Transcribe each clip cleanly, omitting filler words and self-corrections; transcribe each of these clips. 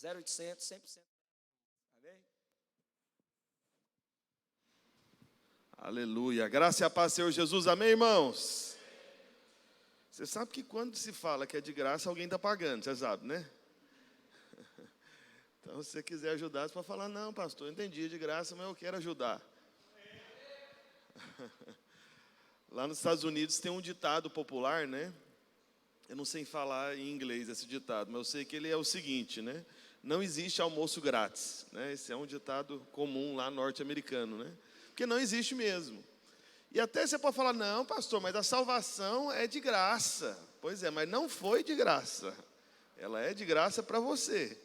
0800, 100%. Amém? Aleluia. Graça e a paz, Senhor Jesus. Amém, irmãos? Você sabe que quando se fala que é de graça, alguém está pagando, você sabe, né? Então, se você quiser ajudar, você pode falar, não, pastor, eu entendi, de graça, mas eu quero ajudar. Lá nos Estados Unidos tem um ditado popular, né? Eu não sei falar em inglês esse ditado, mas eu sei que ele é o seguinte, né? Não existe almoço grátis, né? Esse é um ditado comum lá norte-americano, né? Porque não existe mesmo. E até você pode falar, não, pastor, mas a salvação é de graça. Pois é, mas não foi de graça. Ela é de graça para você.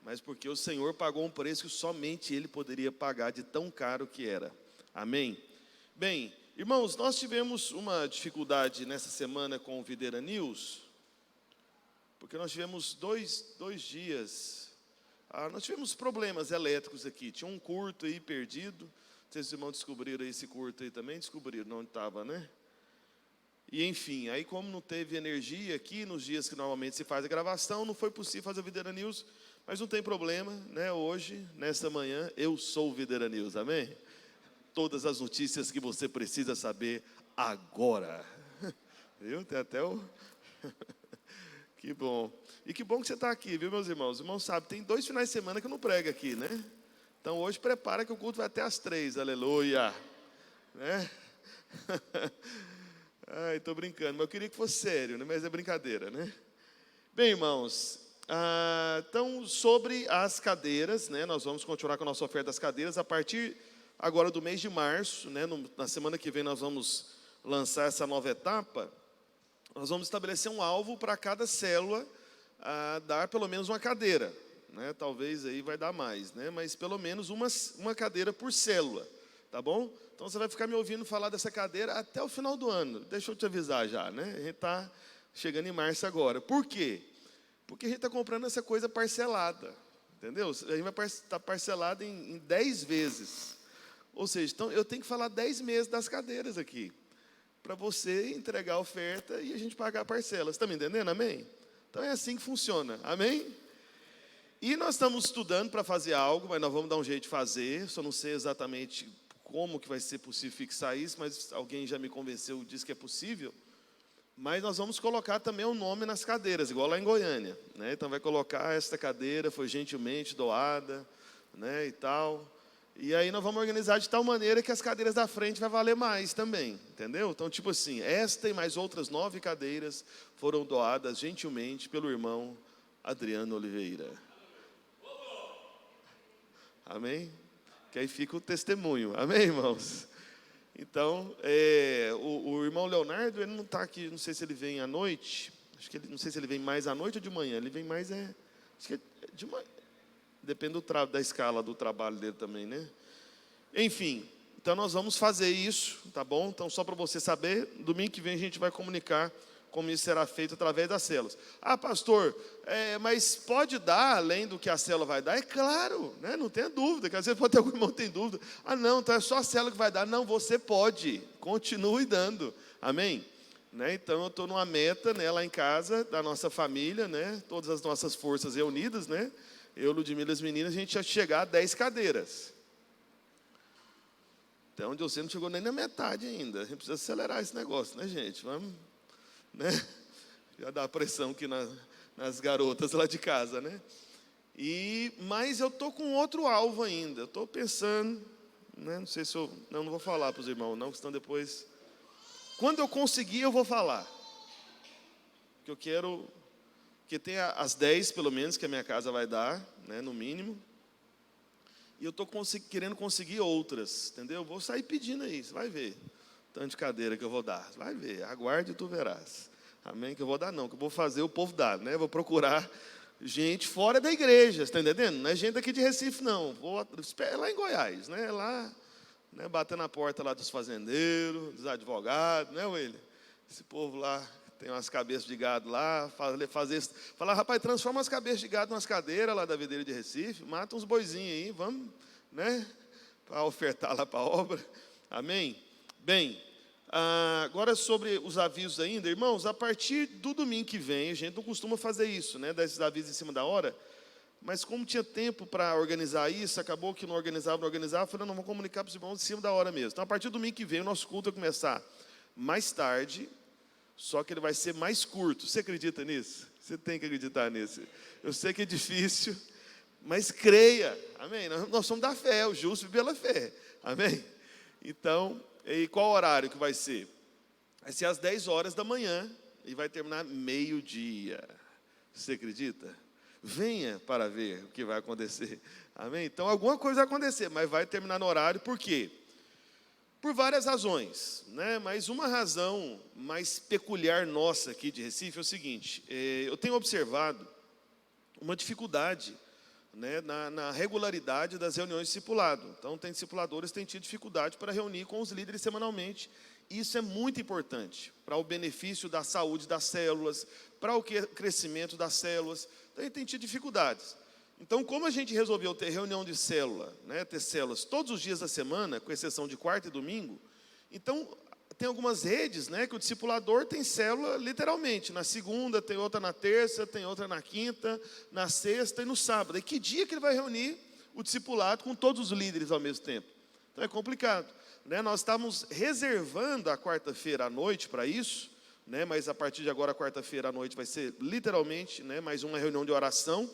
Mas porque o Senhor pagou um preço que somente Ele poderia pagar de tão caro que era. Amém? Bem, irmãos, nós tivemos uma dificuldade nessa semana com o Videira News, porque nós tivemos dois dias, nós tivemos problemas elétricos aqui, tinha um curto aí perdido, não sei se os irmãos descobriram esse curto aí também, descobriram onde estava, né? E enfim, aí como não teve energia aqui, nos dias que normalmente se faz a gravação, não foi possível fazer o Videira News, mas não tem problema, né? Hoje, nesta manhã, eu sou o Videira News, amém? Todas as notícias que você precisa saber agora. Viu? Tem até o... Que bom. E que bom que você está aqui, viu, meus irmãos? Os irmãos sabem, tem 2 finais de semana que eu não prego aqui, né? Então, hoje, prepara que o culto vai até às 3, aleluia. Né? Ai, estou brincando, mas eu queria que fosse sério, né? Mas é brincadeira, né? Bem, irmãos, então, sobre as cadeiras, né? Nós vamos continuar com a nossa oferta das cadeiras a partir agora do mês de março, né? Na semana que vem nós vamos lançar essa nova etapa. Nós vamos estabelecer um alvo para cada célula dar pelo menos uma cadeira, né? Talvez aí vai dar mais, né? Mas pelo menos uma cadeira por célula, tá bom? Então você vai ficar me ouvindo falar dessa cadeira até o final do ano. Deixa eu te avisar já, né? A gente está chegando em março agora. Por quê? Porque a gente está comprando essa coisa parcelada, entendeu? A gente vai estar parcelado em 10 vezes. Ou seja, então eu tenho que falar 10 meses das cadeiras aqui, para você entregar a oferta e a gente pagar a parcela. Você está me entendendo? Amém? Então é assim que funciona. Amém? E nós estamos estudando para fazer algo, mas nós vamos dar um jeito de fazer. Só não sei exatamente como que vai ser possível fixar isso, mas alguém já me convenceu, disse que é possível. Mas nós vamos colocar também o nome nas cadeiras, igual lá em Goiânia, né? Então vai colocar esta cadeira foi gentilmente doada, né, e tal. E aí nós vamos organizar de tal maneira que as cadeiras da frente vai valer mais também, entendeu? Então, tipo assim, esta e mais outras 9 cadeiras foram doadas gentilmente pelo irmão Adriano Oliveira. Amém? Que aí fica o testemunho. Amém, irmãos? Então, o irmão Leonardo, ele não está aqui, não sei se ele vem à noite, acho que ele, não sei se ele vem mais à noite ou de manhã, ele vem mais, acho que é de manhã, depende da escala do trabalho dele também, né? Enfim, então nós vamos fazer isso, tá bom? Então, só para você saber, domingo que vem a gente vai comunicar como isso será feito através das células. Pastor, mas pode dar além do que a célula vai dar? É claro, né? Não tenha dúvida, que às vezes pode ter algum irmão que tem dúvida. Não, então é só a célula que vai dar. Não, você pode, continue dando, amém? Né? Então eu estou numa meta, né, lá em casa, da nossa família, né? Todas as nossas forças reunidas, né? Eu, Ludmila e as meninas, a gente ia chegar a 10 cadeiras. Até onde você não chegou nem na metade ainda. A gente precisa acelerar esse negócio, né, gente? Vamos... né? Já dá pressão aqui nas garotas lá de casa, né? Mas eu estou com outro alvo ainda. Eu estou pensando, né? Não sei se eu... não vou falar para os irmãos, não, que senão depois... Quando eu conseguir, eu vou falar. Porque eu quero... que tenha as 10, pelo menos, que a minha casa vai dar, né? No mínimo. E eu estou querendo conseguir outras, entendeu? Vou sair pedindo aí, você vai ver. Tanto de cadeira que eu vou dar, vai ver, aguarde e tu verás. Amém? Que eu vou dar não, que eu vou fazer o povo dar, né? Vou procurar gente fora da igreja, está entendendo? Não é gente daqui de Recife, não. É lá em Goiás, né? Lá, né? Bater na porta lá dos fazendeiros, dos advogados, né, William? Esse povo lá tem umas cabeças de gado lá, falar, rapaz, transforma as cabeças de gado nas cadeiras lá da videira de Recife, mata uns boizinhos aí, vamos, né? Para ofertar lá para a obra. Amém? Bem, agora sobre os avisos ainda, irmãos, a partir do domingo que vem, a gente não costuma fazer isso, né, desses avisos em cima da hora, mas como tinha tempo para organizar isso, acabou que não organizava, falei, não, vamos comunicar para os irmãos em cima da hora mesmo. Então, a partir do domingo que vem, o nosso culto vai começar mais tarde, só que ele vai ser mais curto. Você acredita nisso? Você tem que acreditar nisso. Eu sei que é difícil, mas creia, amém? Nós somos da fé, o justo vive pela fé, amém? Então, e qual horário que vai ser? Vai ser às 10 horas da manhã e vai terminar meio-dia. Você acredita? Venha para ver o que vai acontecer, amém? Então, alguma coisa vai acontecer, mas vai terminar no horário, por quê? Por várias razões, né? Mas uma razão mais peculiar nossa aqui de Recife é o seguinte, eu tenho observado uma dificuldade, né, na regularidade das reuniões de discipulado. Então, tem discipuladores que têm tido dificuldade para reunir com os líderes semanalmente. Isso é muito importante para o benefício da saúde das células, para o crescimento das células. Então, tem tido dificuldades. Então, como a gente resolveu ter reunião de célula, né, ter células todos os dias da semana, com exceção de quarta e domingo, então, tem algumas redes, né, que o discipulador tem célula literalmente. Na segunda, tem outra na terça, tem outra na quinta, na sexta e no sábado. E que dia que ele vai reunir o discipulado com todos os líderes ao mesmo tempo? Então, é complicado, né? Nós estamos reservando a quarta-feira à noite para isso, né, mas a partir de agora, a quarta-feira à noite vai ser literalmente, né, mais uma reunião de oração.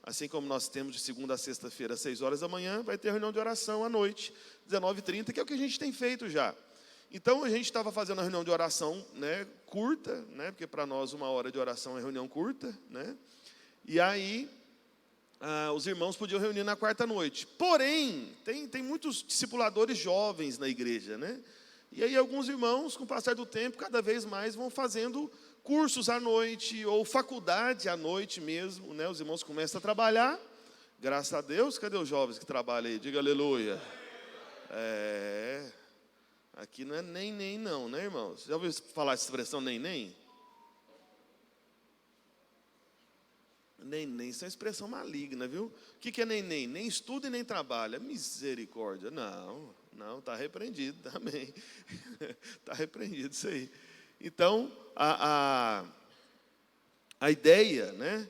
Assim como nós temos de segunda a sexta-feira, às 6 horas da manhã, vai ter reunião de oração à noite, 19h30, que é o que a gente tem feito já. Então, a gente estava fazendo a reunião de oração, né, curta, né, porque para nós 1 hora de oração é reunião curta, né, e aí os irmãos podiam reunir na quarta noite. Porém, tem muitos discipuladores jovens na igreja, né, e aí alguns irmãos, com o passar do tempo, cada vez mais vão fazendo cursos à noite, ou faculdade à noite mesmo, né? Os irmãos começam a trabalhar, graças a Deus. Cadê os jovens que trabalham aí? Diga aleluia. Aqui não é nem não, né, irmãos? Já ouviu falar essa expressão nem? Nem, isso é uma expressão maligna, viu? O que é nem? Nem estuda e nem trabalha. Misericórdia. Não, está repreendido, amém. Está repreendido isso aí. Então, a ideia, né,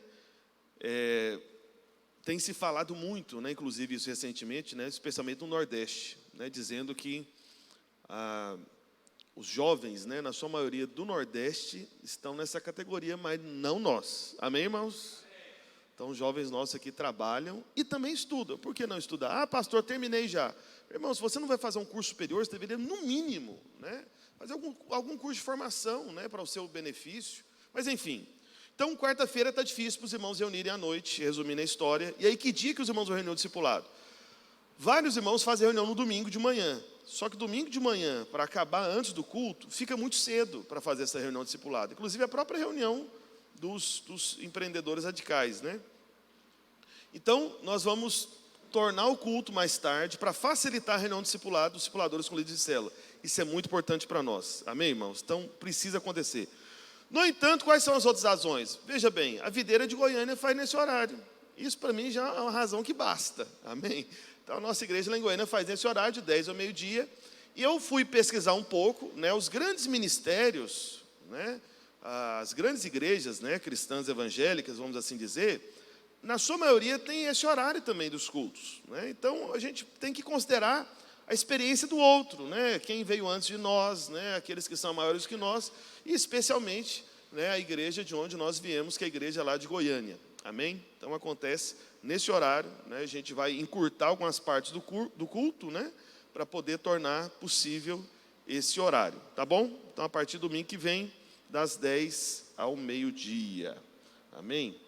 tem se falado muito, né, inclusive isso recentemente, né, especialmente no Nordeste, né, dizendo que os jovens, né, na sua maioria do Nordeste, estão nessa categoria, mas não nós. Amém, irmãos? Então, os jovens nossos aqui trabalham e também estudam. Por que não estudar? Pastor, terminei já. Irmão, se você não vai fazer um curso superior, você deveria, no mínimo, né, fazer algum curso de formação, né, para o seu benefício. Mas, enfim. Então, quarta-feira está difícil para os irmãos reunirem à noite, resumindo a história. E aí, que dia que os irmãos vão reunir o discipulado? Vários irmãos fazem reunião no domingo de manhã. Só que domingo de manhã, para acabar antes do culto, fica muito cedo para fazer essa reunião de discipulado. Inclusive, a própria reunião dos empreendedores radicais, né? Então, nós vamos tornar o culto mais tarde para facilitar a reunião de discipulado dos discipuladores com líderes de célula. Isso é muito importante para nós. Amém, irmãos? Então, precisa acontecer. No entanto, quais são as outras razões? Veja bem, a videira de Goiânia faz nesse horário. Isso, para mim, já é uma razão que basta. Amém? Então, a nossa igreja lá em Goiânia faz nesse horário, de 10 ao meio-dia. E eu fui pesquisar um pouco, né, os grandes ministérios, né, as grandes igrejas, né, cristãs evangélicas, vamos assim dizer, na sua maioria tem esse horário também dos cultos, né? Então, a gente tem que considerar a experiência do outro, né? Quem veio antes de nós, né? Aqueles que são maiores que nós, e especialmente, né, a igreja de onde nós viemos, que é a igreja lá de Goiânia. Amém? Então, acontece nesse horário, né? A gente vai encurtar algumas partes do culto, né, para poder tornar possível esse horário, tá bom? Então, a partir do domingo que vem, das 10 ao meio-dia. Amém?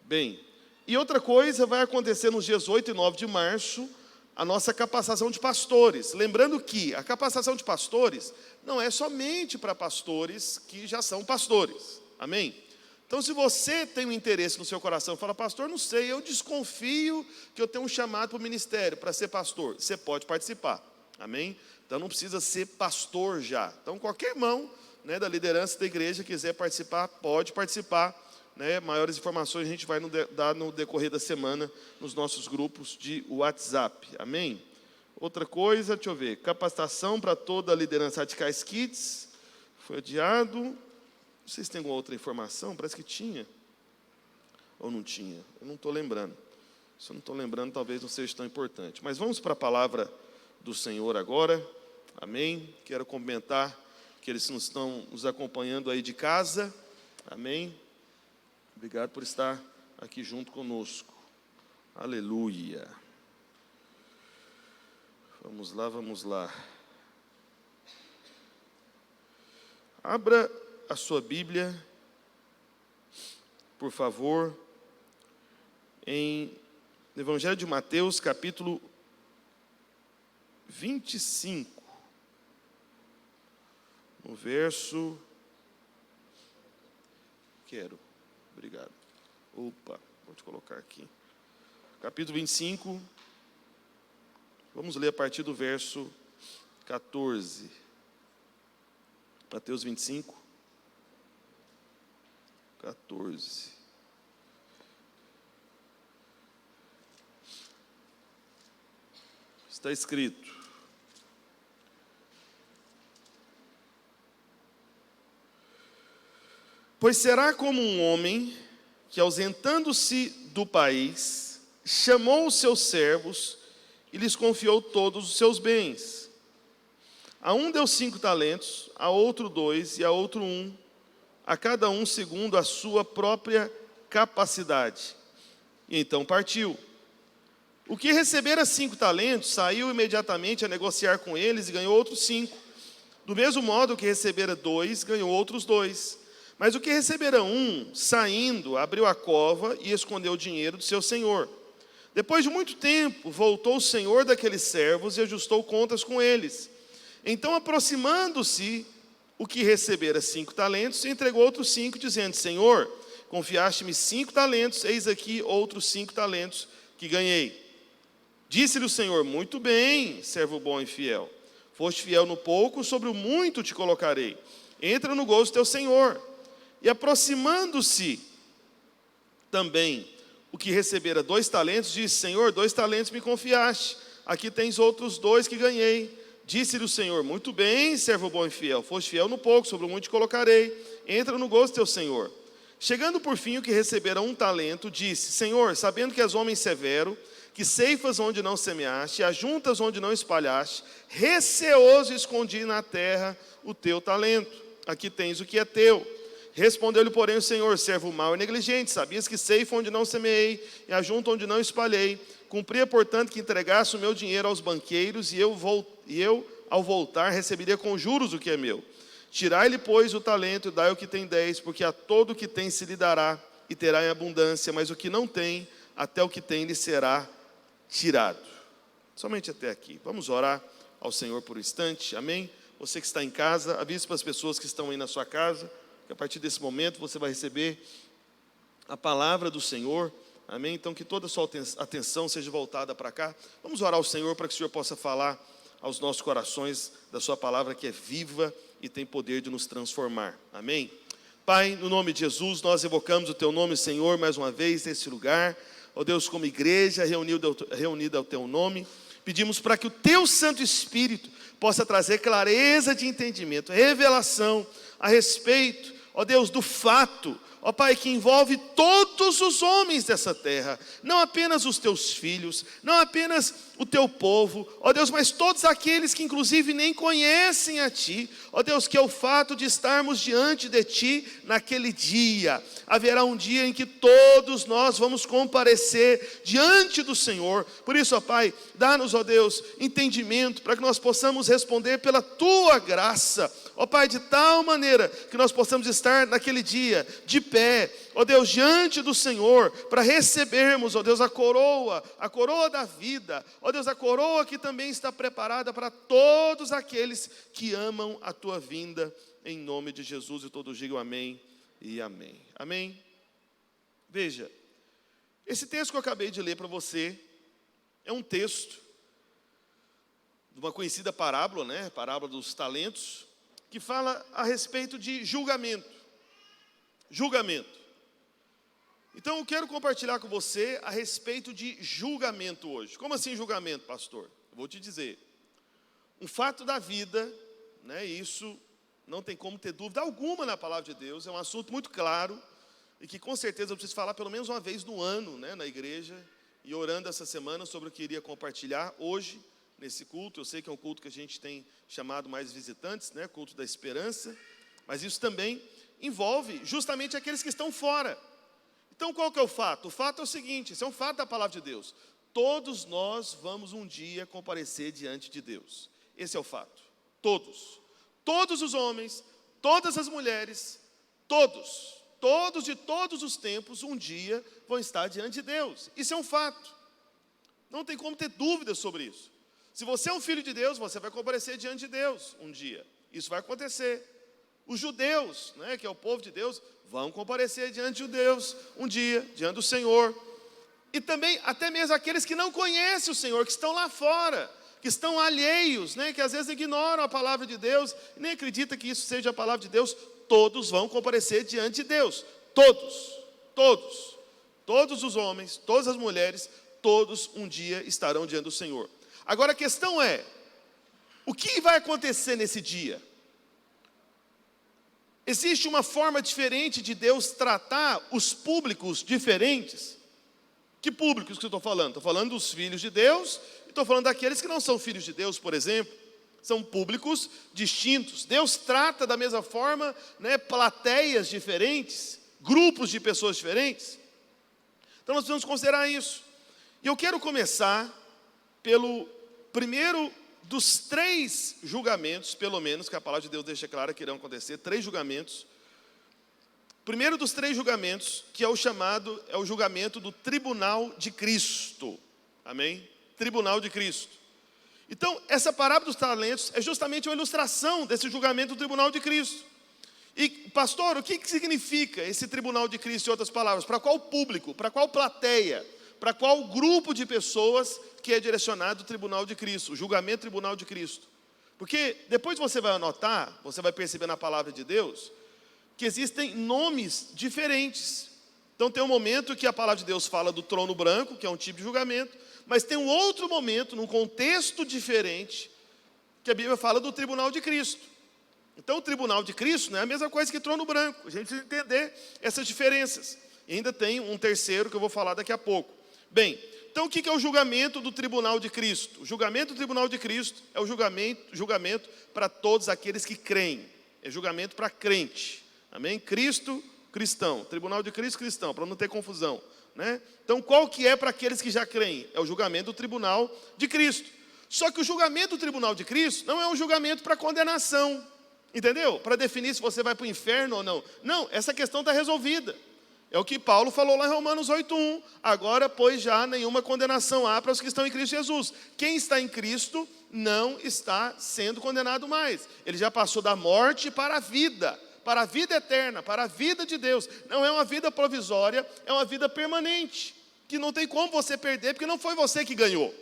Bem, e outra coisa vai acontecer nos dias 8 e 9 de março, a nossa capacitação de pastores. Lembrando que a capacitação de pastores não é somente para pastores que já são pastores. Amém? Então, se você tem um interesse no seu coração, fala, pastor, não sei, eu desconfio que eu tenho um chamado para o ministério, para ser pastor. Você pode participar. Amém? Então, não precisa ser pastor já. Então, qualquer irmão, né, da liderança da igreja quiser participar, pode participar, né? Maiores informações a gente vai dar no decorrer da semana nos nossos grupos de WhatsApp, amém? Outra coisa, deixa eu ver, capacitação para toda a liderança Radicais Kids, foi adiado. Não sei se tem alguma outra informação, parece que tinha, ou não tinha, eu não estou lembrando. Se eu não estou lembrando, talvez não seja tão importante. Mas vamos para a palavra do Senhor agora. Amém? Quero comentar que eles estão nos acompanhando aí de casa. Amém? Obrigado por estar aqui junto conosco. Aleluia. Vamos lá, vamos lá. Abra a sua Bíblia, por favor, no Evangelho de Mateus, capítulo 25, no verso... Obrigado. Opa, vou te colocar aqui. Capítulo 25, vamos ler a partir do verso 14. Mateus 25, 14. Está escrito: pois será como um homem que, ausentando-se do país, chamou os seus servos e lhes confiou todos os seus bens. A um deu 5 talentos, a outro 2 e a outro 1, a cada um segundo a sua própria capacidade. E então partiu. O que recebera 5 talentos, saiu imediatamente a negociar com eles e ganhou outros 5. Do mesmo modo, o que recebera 2, ganhou outros 2. Mas o que recebera 1, saindo, abriu a cova e escondeu o dinheiro do seu senhor. Depois de muito tempo, voltou o senhor daqueles servos e ajustou contas com eles. Então, aproximando-se, o que recebera 5 talentos, entregou outros 5, dizendo: Senhor, confiaste-me 5 talentos, eis aqui outros 5 talentos que ganhei. Disse-lhe o Senhor: muito bem, servo bom e fiel. Foste fiel no pouco, sobre o muito te colocarei. Entra no gozo do teu Senhor. E aproximando-se também o que recebera 2 talentos, disse: Senhor, 2 talentos me confiaste, aqui tens outros 2 que ganhei. Disse-lhe o Senhor: muito bem, servo bom e fiel, foste fiel no pouco, sobre o muito te colocarei. Entra no gozo do teu Senhor. Chegando por fim o que recebera 1 talento, disse: Senhor, sabendo que és homem severo, que ceifas onde não semeaste, e ajuntas onde não espalhaste, receoso escondi na terra o teu talento. Aqui tens o que é teu. Respondeu-lhe, porém, o Senhor: servo mau e negligente, sabias que ceifo onde não semeei, e ajunto onde não espalhei. Cumpria, portanto, que entregasse o meu dinheiro aos banqueiros, e eu, ao voltar, receberia com juros o que é meu. Tirai-lhe, pois, o talento, e dai o que tem 10, porque a todo o que tem se lhe dará, e terá em abundância, mas o que não tem, até o que tem lhe será tirado. Somente até aqui. Vamos orar ao Senhor por um instante, amém? Você que está em casa, avise para as pessoas que estão aí na sua casa, que a partir desse momento você vai receber a palavra do Senhor, amém? Então que toda a sua atenção seja voltada para cá. Vamos orar ao Senhor para que o Senhor possa falar aos nossos corações da sua palavra, que é viva e tem poder de nos transformar, amém? Pai, no nome de Jesus, nós evocamos o teu nome, Senhor, mais uma vez nesse lugar. Ó Deus, como igreja reunida ao teu nome, pedimos para que o teu Santo Espírito possa trazer clareza de entendimento, revelação a respeito, ó Deus, do fato, ó Pai, que envolve todos os homens dessa terra, não apenas os teus filhos, não apenas o teu povo, ó Deus, mas todos aqueles que inclusive nem conhecem a Ti, ó Deus, que é o fato de estarmos diante de Ti naquele dia. Haverá um dia em que todos nós vamos comparecer diante do Senhor. Por isso, ó Pai, dá-nos, ó Deus, entendimento para que nós possamos responder pela Tua graça, ó Pai, de tal maneira que nós possamos estar naquele dia de pé, ó Deus, diante do Senhor, para recebermos, ó Deus, a coroa da vida, ó Deus, a coroa que também está preparada para todos aqueles que amam a Tua vinda, em nome de Jesus, e todos digam amém e amém. Amém? Veja, esse texto que eu acabei de ler para você, é um texto de uma conhecida parábola, né? Parábola dos talentos, que fala a respeito de julgamento. Julgamento. Então eu quero compartilhar com você a respeito de julgamento hoje. Como assim julgamento, pastor? Eu vou te dizer. Um fato da vida, né, isso não tem como ter dúvida alguma na palavra de Deus, é um assunto muito claro, e que com certeza eu preciso falar pelo menos uma vez no ano, né, na igreja, e orando essa semana sobre o que iria compartilhar hoje, nesse culto. Eu sei que é um culto que a gente tem chamado mais visitantes, né? Culto da esperança, mas isso também envolve justamente aqueles que estão fora. Então qual que é o fato? O fato é o seguinte, esse é um fato da palavra de Deus. Todos nós vamos um dia comparecer diante de Deus. Esse é o fato. Todos. Todos os homens, todas as mulheres, todos de todos os tempos, um dia vão estar diante de Deus. Isso é um fato. Não tem como ter dúvidas sobre isso. Se você é um filho de Deus, você vai comparecer diante de Deus um dia. Isso vai acontecer. Os judeus, né, que é o povo de Deus, vão comparecer diante de Deus um dia, diante do Senhor. E também, até mesmo aqueles que não conhecem o Senhor, que estão lá fora, que estão alheios, né, que às vezes ignoram a palavra de Deus, e nem acreditam que isso seja a palavra de Deus, todos vão comparecer diante de Deus. Todos os homens, todas as mulheres, todos um dia estarão diante do Senhor. Agora a questão é, o que vai acontecer nesse dia? Existe uma forma diferente de Deus tratar os públicos diferentes? Que públicos que eu estou falando? Estou falando dos filhos de Deus, e estou falando daqueles que não são filhos de Deus, por exemplo. São públicos distintos. Deus trata da mesma forma, né, plateias diferentes, grupos de pessoas diferentes. Então nós precisamos considerar isso. E eu quero começar pelo primeiro dos 3 julgamentos, pelo menos, que a palavra de Deus deixa clara que irão acontecer, 3 julgamentos. Primeiro dos 3 julgamentos, que é o julgamento do tribunal de Cristo. Amém? Tribunal de Cristo. Então, essa parábola dos talentos é justamente uma ilustração desse julgamento do tribunal de Cristo. E, pastor, o que significa esse tribunal de Cristo, em outras palavras? Para qual público? Para qual plateia? Para qual grupo de pessoas que é direcionado o tribunal de Cristo, o julgamento tribunal de Cristo? Porque depois você vai anotar, você vai perceber na palavra de Deus, que existem nomes diferentes. Então tem um momento que a palavra de Deus fala do trono branco, que é um tipo de julgamento, mas tem um outro momento, num contexto diferente, que a Bíblia fala do tribunal de Cristo. Então o tribunal de Cristo não é a mesma coisa que trono branco. A gente precisa entender essas diferenças. E ainda tem um terceiro que eu vou falar daqui a pouco. Bem, então o que é o julgamento do tribunal de Cristo? O julgamento do tribunal de Cristo é o julgamento para todos aqueles que creem. É julgamento para crente. Amém? Cristo, cristão. Tribunal de Cristo, cristão, para não ter confusão, né? Então qual que é para aqueles que já creem? É o julgamento do tribunal de Cristo. Só que o julgamento do tribunal de Cristo não é um julgamento para condenação. Entendeu? Para definir se você vai para o inferno ou não. Não, essa questão está resolvida. É o que Paulo falou lá em Romanos 8:1. Agora, pois, já nenhuma condenação há para os que estão em Cristo Jesus. Quem está em Cristo não está sendo condenado mais. Ele já passou da morte para a vida eterna, para a vida de Deus. Não é uma vida provisória, é uma vida permanente, que não tem como você perder, porque não foi você que ganhou.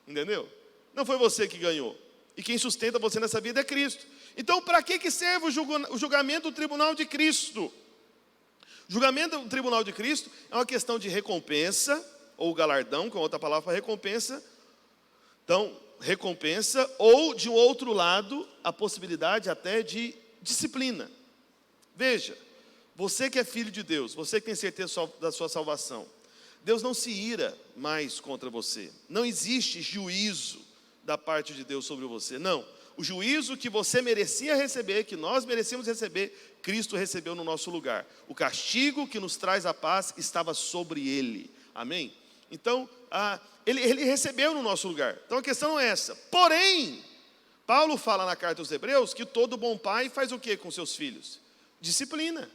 Entendeu? Não foi você que ganhou. E quem sustenta você nessa vida é Cristo. Então, para que serve o julgamento do tribunal de Cristo? O julgamento do tribunal de Cristo é uma questão de recompensa, ou galardão, com outra palavra para recompensa. Então, recompensa, ou de um outro lado, a possibilidade até de disciplina. Veja, você que é filho de Deus, você que tem certeza da sua salvação, Deus não se ira mais contra você. Não existe juízo da parte de Deus sobre você. Não. O juízo que você merecia receber, que nós merecíamos receber, Cristo recebeu no nosso lugar. O castigo que nos traz a paz estava sobre Ele. Amém? Então, ele recebeu no nosso lugar. Então a questão é essa. Porém, Paulo fala na carta aos Hebreus que todo bom pai faz o que com seus filhos? Disciplina.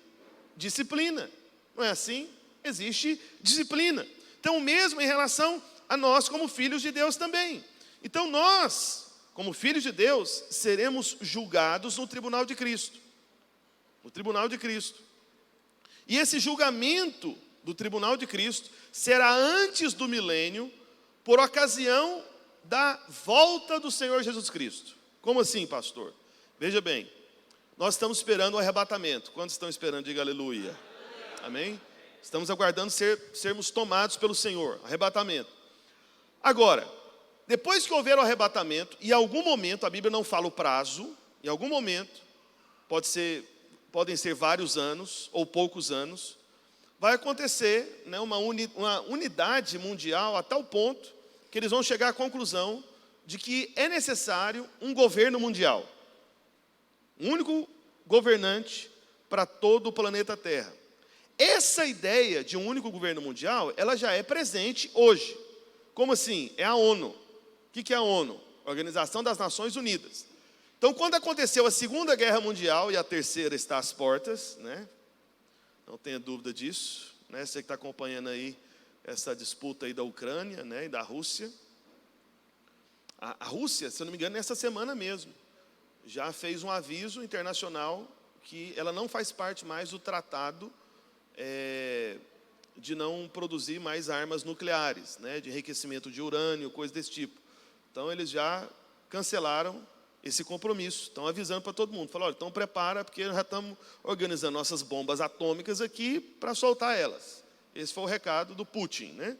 Disciplina. Não é assim? Existe disciplina. Então, mesmo em relação a nós como filhos de Deus também. Então nós, como filhos de Deus, seremos julgados no tribunal de Cristo. No tribunal de Cristo. E esse julgamento do tribunal de Cristo será antes do milênio, por ocasião da volta do Senhor Jesus Cristo. Como assim, pastor? Veja bem, nós estamos esperando o arrebatamento. Quantos estão esperando? Diga aleluia. Amém? Estamos aguardando sermos tomados pelo Senhor. Arrebatamento. Agora, depois que houver o arrebatamento, em algum momento, a Bíblia não fala o prazo, em algum momento, podem ser vários anos ou poucos anos, vai acontecer, né, uma unidade mundial a tal ponto que eles vão chegar à conclusão de que é necessário um governo mundial. Um único governante para todo o planeta Terra. Essa ideia de um único governo mundial, ela já é presente hoje. Como assim? É a ONU. O que é a ONU? Organização das Nações Unidas. Então, quando aconteceu a Segunda Guerra Mundial, e a terceira está às portas, né? Não tenha dúvida disso, né? Você que está acompanhando aí essa disputa aí da Ucrânia, né, e da Rússia. A Rússia, se eu não me engano, nessa semana mesmo, já fez um aviso internacional que ela não faz parte mais do tratado de não produzir mais armas nucleares, né, de enriquecimento de urânio, coisa desse tipo. Então, eles já cancelaram esse compromisso, estão avisando para todo mundo. Falaram, olha, então prepara, porque já estamos organizando nossas bombas atômicas aqui para soltar elas. Esse foi o recado do Putin, né?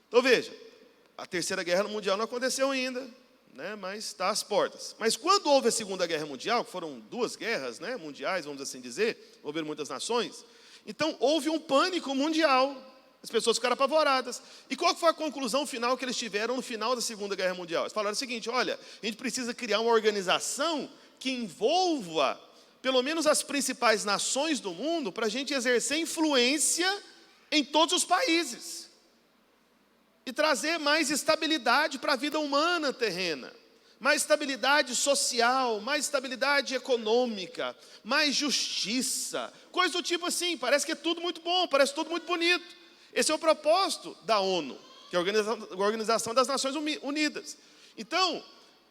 Então, veja, a Terceira Guerra Mundial não aconteceu ainda, né, mas está às portas. Mas quando houve a Segunda Guerra Mundial, que foram 2 guerras, né, mundiais, vamos assim dizer, houveram muitas nações, então houve um pânico mundial, as pessoas ficaram apavoradas. E qual foi a conclusão final que eles tiveram no final da Segunda Guerra Mundial? Eles falaram o seguinte, olha, a gente precisa criar uma organização que envolva pelo menos as principais nações do mundo para a gente exercer influência em todos os países. E trazer mais estabilidade para a vida humana terrena, mais estabilidade social, mais estabilidade econômica, mais justiça, coisa do tipo assim, parece que é tudo muito bom, parece tudo muito bonito. Esse é o propósito da ONU, que é a Organização das Nações Unidas. Então,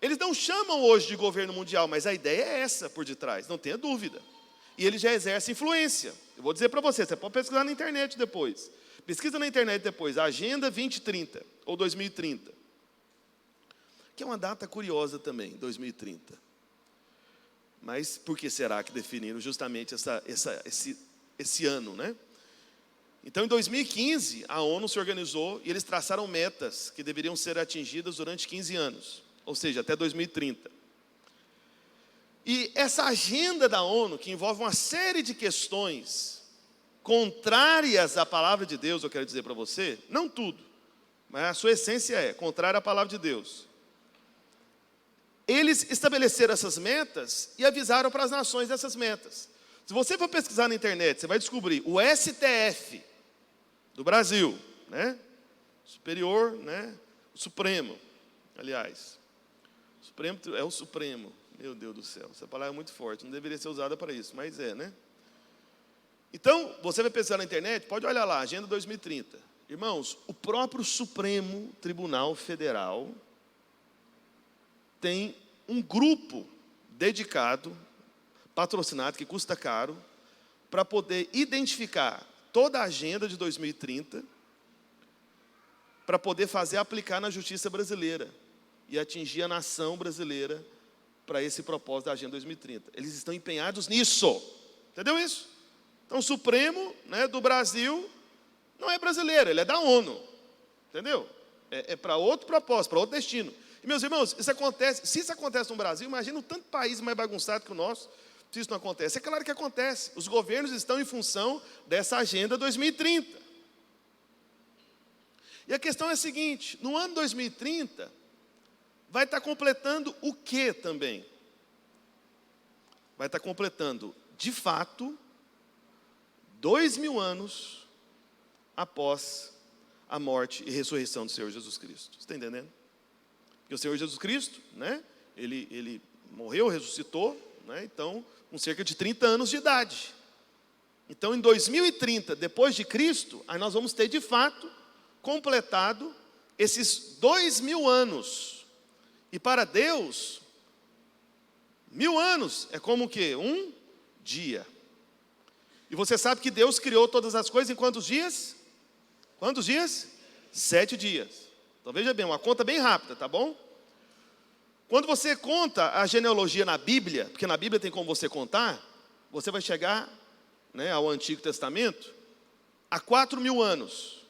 eles não chamam hoje de governo mundial, mas a ideia é essa por detrás, não tenha dúvida. E ele já exerce influência. Eu vou dizer para você pode pesquisar na internet depois. Pesquisa na internet depois, a Agenda 2030, ou 2030. Que é uma data curiosa também, 2030. Mas por que será que definiram justamente esse ano, né? Então, em 2015, a ONU se organizou e eles traçaram metas que deveriam ser atingidas durante 15 anos, ou seja, até 2030. E essa agenda da ONU, que envolve uma série de questões contrárias à palavra de Deus, eu quero dizer para você, não tudo, mas a sua essência é contrária à palavra de Deus. Eles estabeleceram essas metas e avisaram para as nações dessas metas. Se você for pesquisar na internet, você vai descobrir o STF do Brasil, né? Superior, né? O Supremo, aliás. O Supremo é o Supremo. Meu Deus do céu, essa palavra é muito forte, não deveria ser usada para isso, mas é, né? Então, você vai pesquisar na internet, pode olhar lá, Agenda 2030. Irmãos, o próprio Supremo Tribunal Federal tem um grupo dedicado, patrocinado, que custa caro, para poder identificar toda a agenda de 2030, para poder fazer aplicar na justiça brasileira e atingir a nação brasileira para esse propósito da Agenda 2030. Eles estão empenhados nisso. Entendeu isso? Então, o Supremo, né, do Brasil não é brasileiro, ele é da ONU. Entendeu? É para outro propósito, para outro destino. E, meus irmãos, isso acontece, se isso acontece no Brasil, imagina o tanto país mais bagunçado que o nosso, se isso não acontece. É claro que acontece. Os governos estão em função dessa Agenda 2030. E a questão é a seguinte, no ano 2030, vai estar completando o que também? Vai estar completando, de fato, 2000 anos após a morte e ressurreição do Senhor Jesus Cristo. Você está entendendo? Porque o Senhor Jesus Cristo, né, ele morreu, ressuscitou, né, então, com cerca de 30 anos de idade. Então, em 2030, depois de Cristo, aí nós vamos ter, de fato, completado esses 2000 anos. E para Deus, 1000 anos é como o quê? Um dia. E você sabe que Deus criou todas as coisas em quantos dias? Quantos dias? 7 dias. Então veja bem, uma conta bem rápida, tá bom? Quando você conta a genealogia na Bíblia, porque na Bíblia tem como você contar, você vai chegar, né, ao Antigo Testamento, a 4000 anos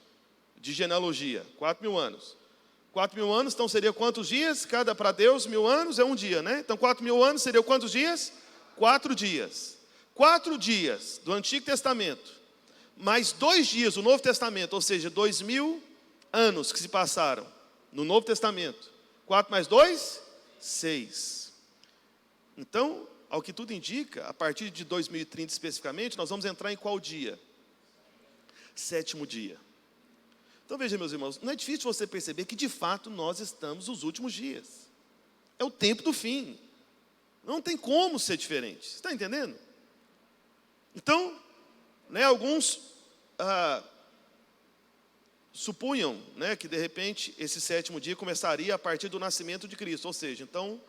de genealogia. 4000 anos. 4000 anos, então seria quantos dias? Cada para Deus, 1000 anos é um dia, né? Então 4000 anos seriam quantos dias? 4 dias. 4 dias do Antigo Testamento, mais 2 dias, o Novo Testamento, ou seja, 2000 anos que se passaram no Novo Testamento. 4 mais 2, 6. Então, ao que tudo indica, a partir de 2030 especificamente, nós vamos entrar em qual dia? 7º dia. Então veja, meus irmãos, não é difícil você perceber que de fato nós estamos nos últimos dias. É o tempo do fim. Não tem como ser diferente. Você está entendendo? Então, alguns supunham que de repente esse 7º dia começaria a partir do nascimento de Cristo. Ou seja, então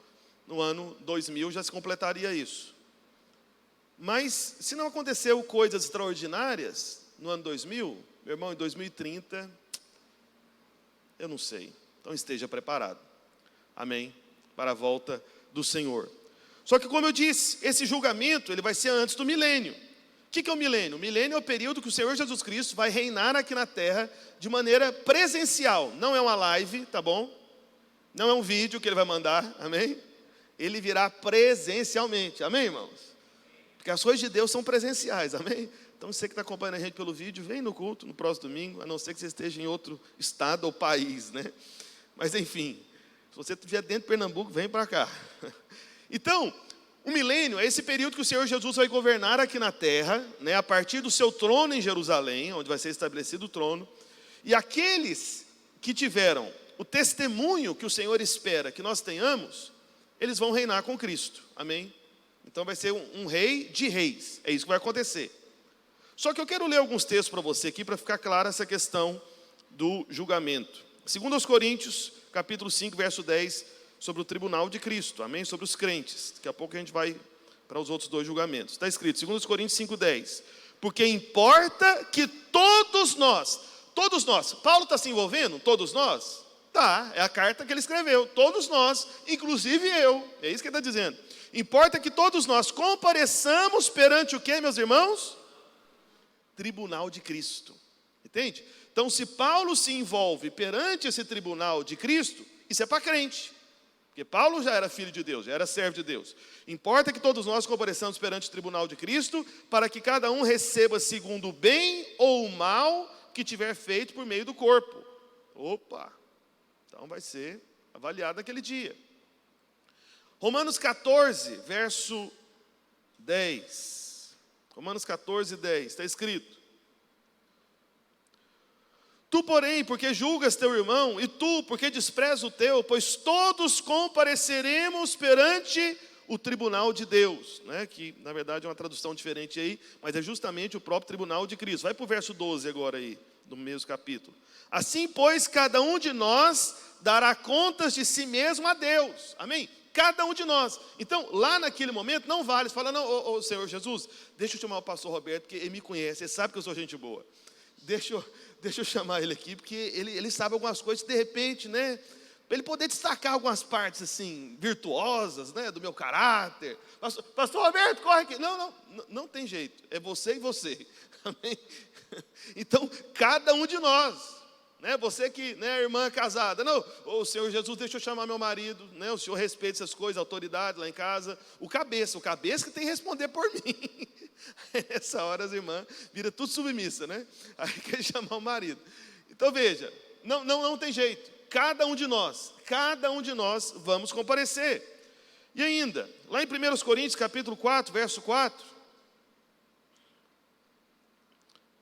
no ano 2000 já se completaria isso. Mas se não aconteceu coisas extraordinárias no ano 2000, meu irmão, em 2030, eu não sei. Então esteja preparado. Amém? Para a volta do Senhor. Só que, como eu disse, esse julgamento ele vai ser antes do milênio. O que é o milênio? O milênio é o período que o Senhor Jesus Cristo vai reinar aqui na terra de maneira presencial. Não é uma live, tá bom? Não é um vídeo que ele vai mandar, amém? Ele virá presencialmente, amém, irmãos? Porque as coisas de Deus são presenciais, amém? Então, você que está acompanhando a gente pelo vídeo, vem no culto no próximo domingo, a não ser que você esteja em outro estado ou país, né? Mas, enfim, se você estiver dentro de Pernambuco, vem para cá. Então, o milênio é esse período que o Senhor Jesus vai governar aqui na terra, a partir do seu trono em Jerusalém, onde vai ser estabelecido o trono. E aqueles que tiveram o testemunho que o Senhor espera que nós tenhamos, eles vão reinar com Cristo, amém? Então vai ser um rei de reis, é isso que vai acontecer. Só que eu quero ler alguns textos para você aqui, para ficar clara essa questão do julgamento. 2 Coríntios, capítulo 5, verso 10, sobre o tribunal de Cristo, amém? Sobre os crentes. Daqui a pouco a gente vai para os outros 2 julgamentos. Está escrito, 2 Coríntios 5, 10. Porque importa que todos nós, Paulo está se envolvendo? Todos nós? Tá, é a carta que ele escreveu. Todos nós, inclusive eu. É isso que ele está dizendo. Importa que todos nós compareçamos perante o quê, meus irmãos? Tribunal de Cristo. Entende? Então, se Paulo se envolve perante esse tribunal de Cristo, isso é para crente. Porque Paulo já era filho de Deus, já era servo de Deus. Importa que todos nós compareçamos perante o tribunal de Cristo, para que cada um receba segundo o bem ou o mal que tiver feito por meio do corpo. Opa! Então vai ser avaliado naquele dia. Romanos 14, verso 10. Romanos 14, 10, está escrito. Tu, porém, porque julgas teu irmão, e tu, porque desprezas o teu, pois todos compareceremos perante o tribunal de Deus, que na verdade é uma tradução diferente aí, mas é justamente o próprio tribunal de Cristo. Vai para o verso 12 agora aí, do mesmo capítulo. Assim, pois, cada um de nós dará contas de si mesmo a Deus, amém? Cada um de nós. Então, lá naquele momento, não vale, você fala, não, Senhor Jesus, deixa eu chamar o pastor Roberto, porque ele me conhece, ele sabe que eu sou gente boa. Deixa eu chamar ele aqui, porque ele sabe algumas coisas, de repente, para ele poder destacar algumas partes, assim, virtuosas, do meu caráter. Pastor Roberto, corre aqui. Não tem jeito, é você e você. Amém? Então, cada um de nós, você que, irmã casada, não, o Senhor Jesus, deixa eu chamar meu marido, o Senhor respeita essas coisas, a autoridade lá em casa, o cabeça que tem que responder por mim. Nessa hora as irmãs viram tudo submissa, Aí quer chamar o marido. Então veja, não tem jeito, cada um de nós vamos comparecer. E ainda, lá em 1 Coríntios capítulo 4, verso 4,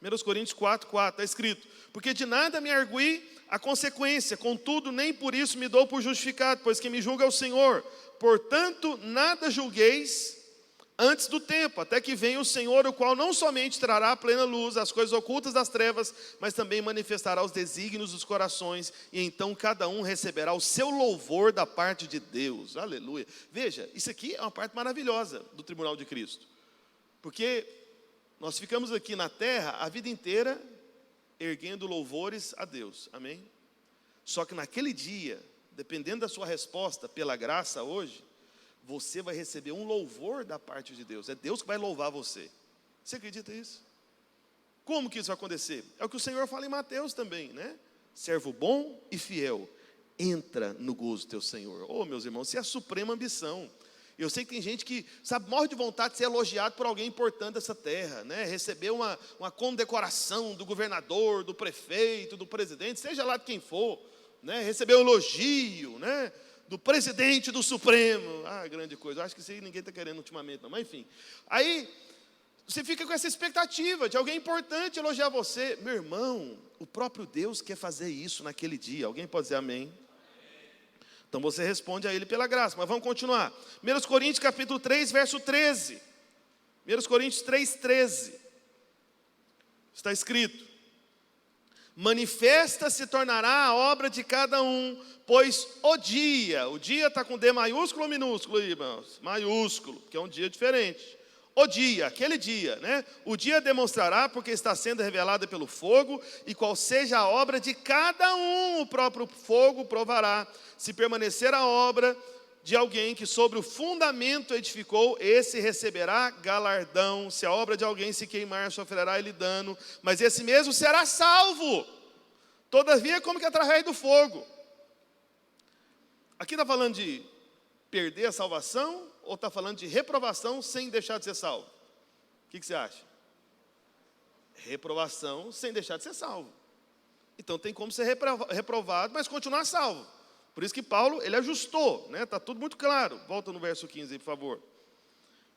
1 Coríntios 4, 4, está escrito, porque de nada me argui a consequência, contudo nem por isso me dou por justificado, pois quem me julga é o Senhor. Portanto, nada julgueis antes do tempo, até que venha o Senhor, o qual não somente trará a plena luz as coisas ocultas das trevas, mas também manifestará os desígnios dos corações, e então cada um receberá o seu louvor da parte de Deus. Aleluia. Veja, isso aqui é uma parte maravilhosa do tribunal de Cristo, porque nós ficamos aqui na terra a vida inteira erguendo louvores a Deus, amém? Só que naquele dia, dependendo da sua resposta pela graça hoje, você vai receber um louvor da parte de Deus. É Deus que vai louvar você. Você acredita nisso? Como que isso vai acontecer? É o que o Senhor fala em Mateus também, Servo bom e fiel, entra no gozo do teu Senhor. Meus irmãos, isso é a suprema ambição. Eu sei que tem gente que, sabe, morre de vontade de ser elogiado por alguém importante dessa terra, né? Receber uma condecoração do governador, do prefeito, do presidente, seja lá de quem for, né? Receber um elogio, né? Do presidente do Supremo. Ah, grande coisa. Eu acho que isso aí ninguém está querendo ultimamente, não. Mas enfim. Aí, você fica com essa expectativa de alguém importante elogiar você. Meu irmão, o próprio Deus quer fazer isso naquele dia. Alguém pode dizer amém? Então você responde a ele pela graça. Mas vamos continuar. 1 Coríntios capítulo 3, verso 13. 1 Coríntios 3, 13. Está escrito: manifesta se tornará a obra de cada um, pois o dia está com D maiúsculo ou minúsculo aí, irmãos? Maiúsculo, que é um dia diferente. O dia, aquele dia, né? O dia demonstrará, porque está sendo revelado pelo fogo, e qual seja a obra de cada um, o próprio fogo provará. Se permanecer a obra de alguém que sobre o fundamento edificou, esse receberá galardão. Se a obra de alguém se queimar, sofrerá ele dano, mas esse mesmo será salvo. Todavia, como que através do fogo? Aqui está falando de perder a salvação, ou está falando de reprovação sem deixar de ser salvo? O que você acha? Reprovação sem deixar de ser salvo. Então tem como ser reprovado, mas continuar salvo. Por isso que Paulo, ele ajustou, né? Está tudo muito claro. Volta no verso 15 aí, por favor.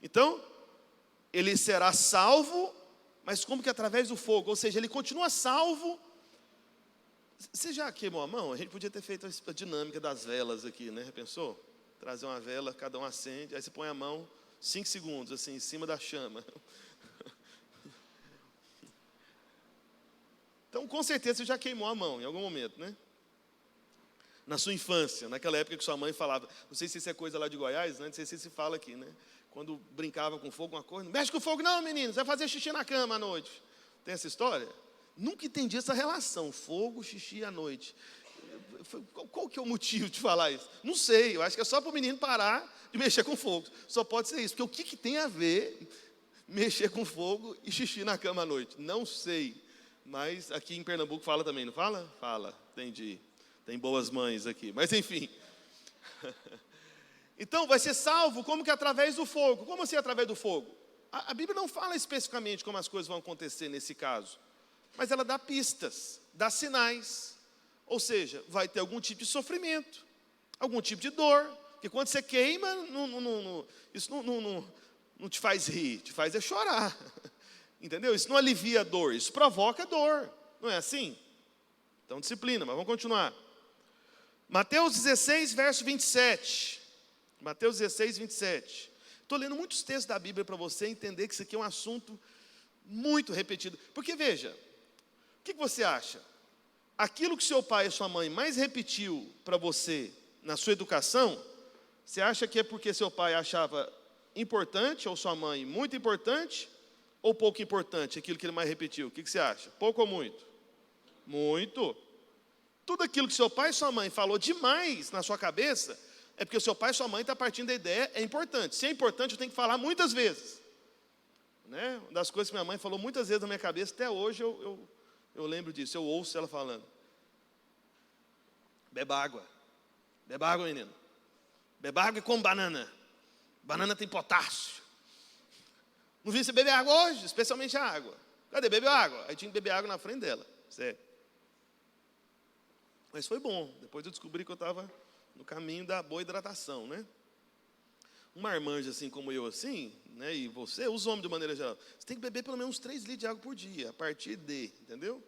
Então, ele será salvo, mas como que através do fogo? Ou seja, ele continua salvo. Você já queimou a mão? A gente podia ter feito a dinâmica das velas aqui, né? Pensou? Trazer uma vela, cada um acende, aí você põe a mão 5 segundos, assim, em cima da chama. Então, com certeza, você já queimou a mão em algum momento, né? Na sua infância, naquela época que sua mãe falava, não sei se isso é coisa lá de Goiás, né? Não sei se se fala aqui, né? Quando brincava com fogo, uma coisa, não mexe com fogo não, menino, você vai fazer xixi na cama à noite. Tem essa história? Nunca entendi essa relação, fogo, xixi à noite. Qual que é o motivo de falar isso? Não sei, eu acho que é só para o menino parar de mexer com fogo. Só pode ser isso, porque o que tem a ver mexer com fogo e xixi na cama à noite? Não sei, mas aqui em Pernambuco fala também, não fala? Fala, entendi. Tem boas mães aqui, mas enfim. Então, vai ser salvo como que através do fogo. Como assim através do fogo? A Bíblia não fala especificamente como as coisas vão acontecer nesse caso, mas ela dá pistas, dá sinais. Ou seja, vai ter algum tipo de sofrimento, algum tipo de dor, porque quando você queima, isso não te faz rir, te faz chorar, entendeu? Isso não alivia a dor, isso provoca dor, não é assim? Então, disciplina, mas vamos continuar. Mateus 16, verso 27. Mateus 16, 27. Estou lendo muitos textos da Bíblia para você entender que isso aqui é um assunto muito repetido. Porque, veja, o que você acha? Aquilo que seu pai e sua mãe mais repetiu para você na sua educação, você acha que é porque seu pai achava importante, ou sua mãe muito importante, ou pouco importante, aquilo que ele mais repetiu? O que você acha? Pouco ou muito? Muito. Tudo aquilo que seu pai e sua mãe falou demais na sua cabeça, é porque seu pai e sua mãe estão partindo da ideia, é importante. Se é importante, eu tenho que falar muitas vezes. Né? Uma das coisas que minha mãe falou muitas vezes na minha cabeça, até hoje eu lembro disso, eu ouço ela falando. Beba água. Beba água, menino. Beba água e come banana. Banana tem potássio. Não vi você beber água hoje, especialmente a água. Cadê? Bebeu água? Aí tinha que beber água na frente dela. Sério. Mas foi bom. Depois eu descobri que eu estava no caminho da boa hidratação, né? Um marmanjo assim como eu, assim, né? E você, os homens de maneira geral, você tem que beber pelo menos 3 litros de água por dia, a partir de, entendeu?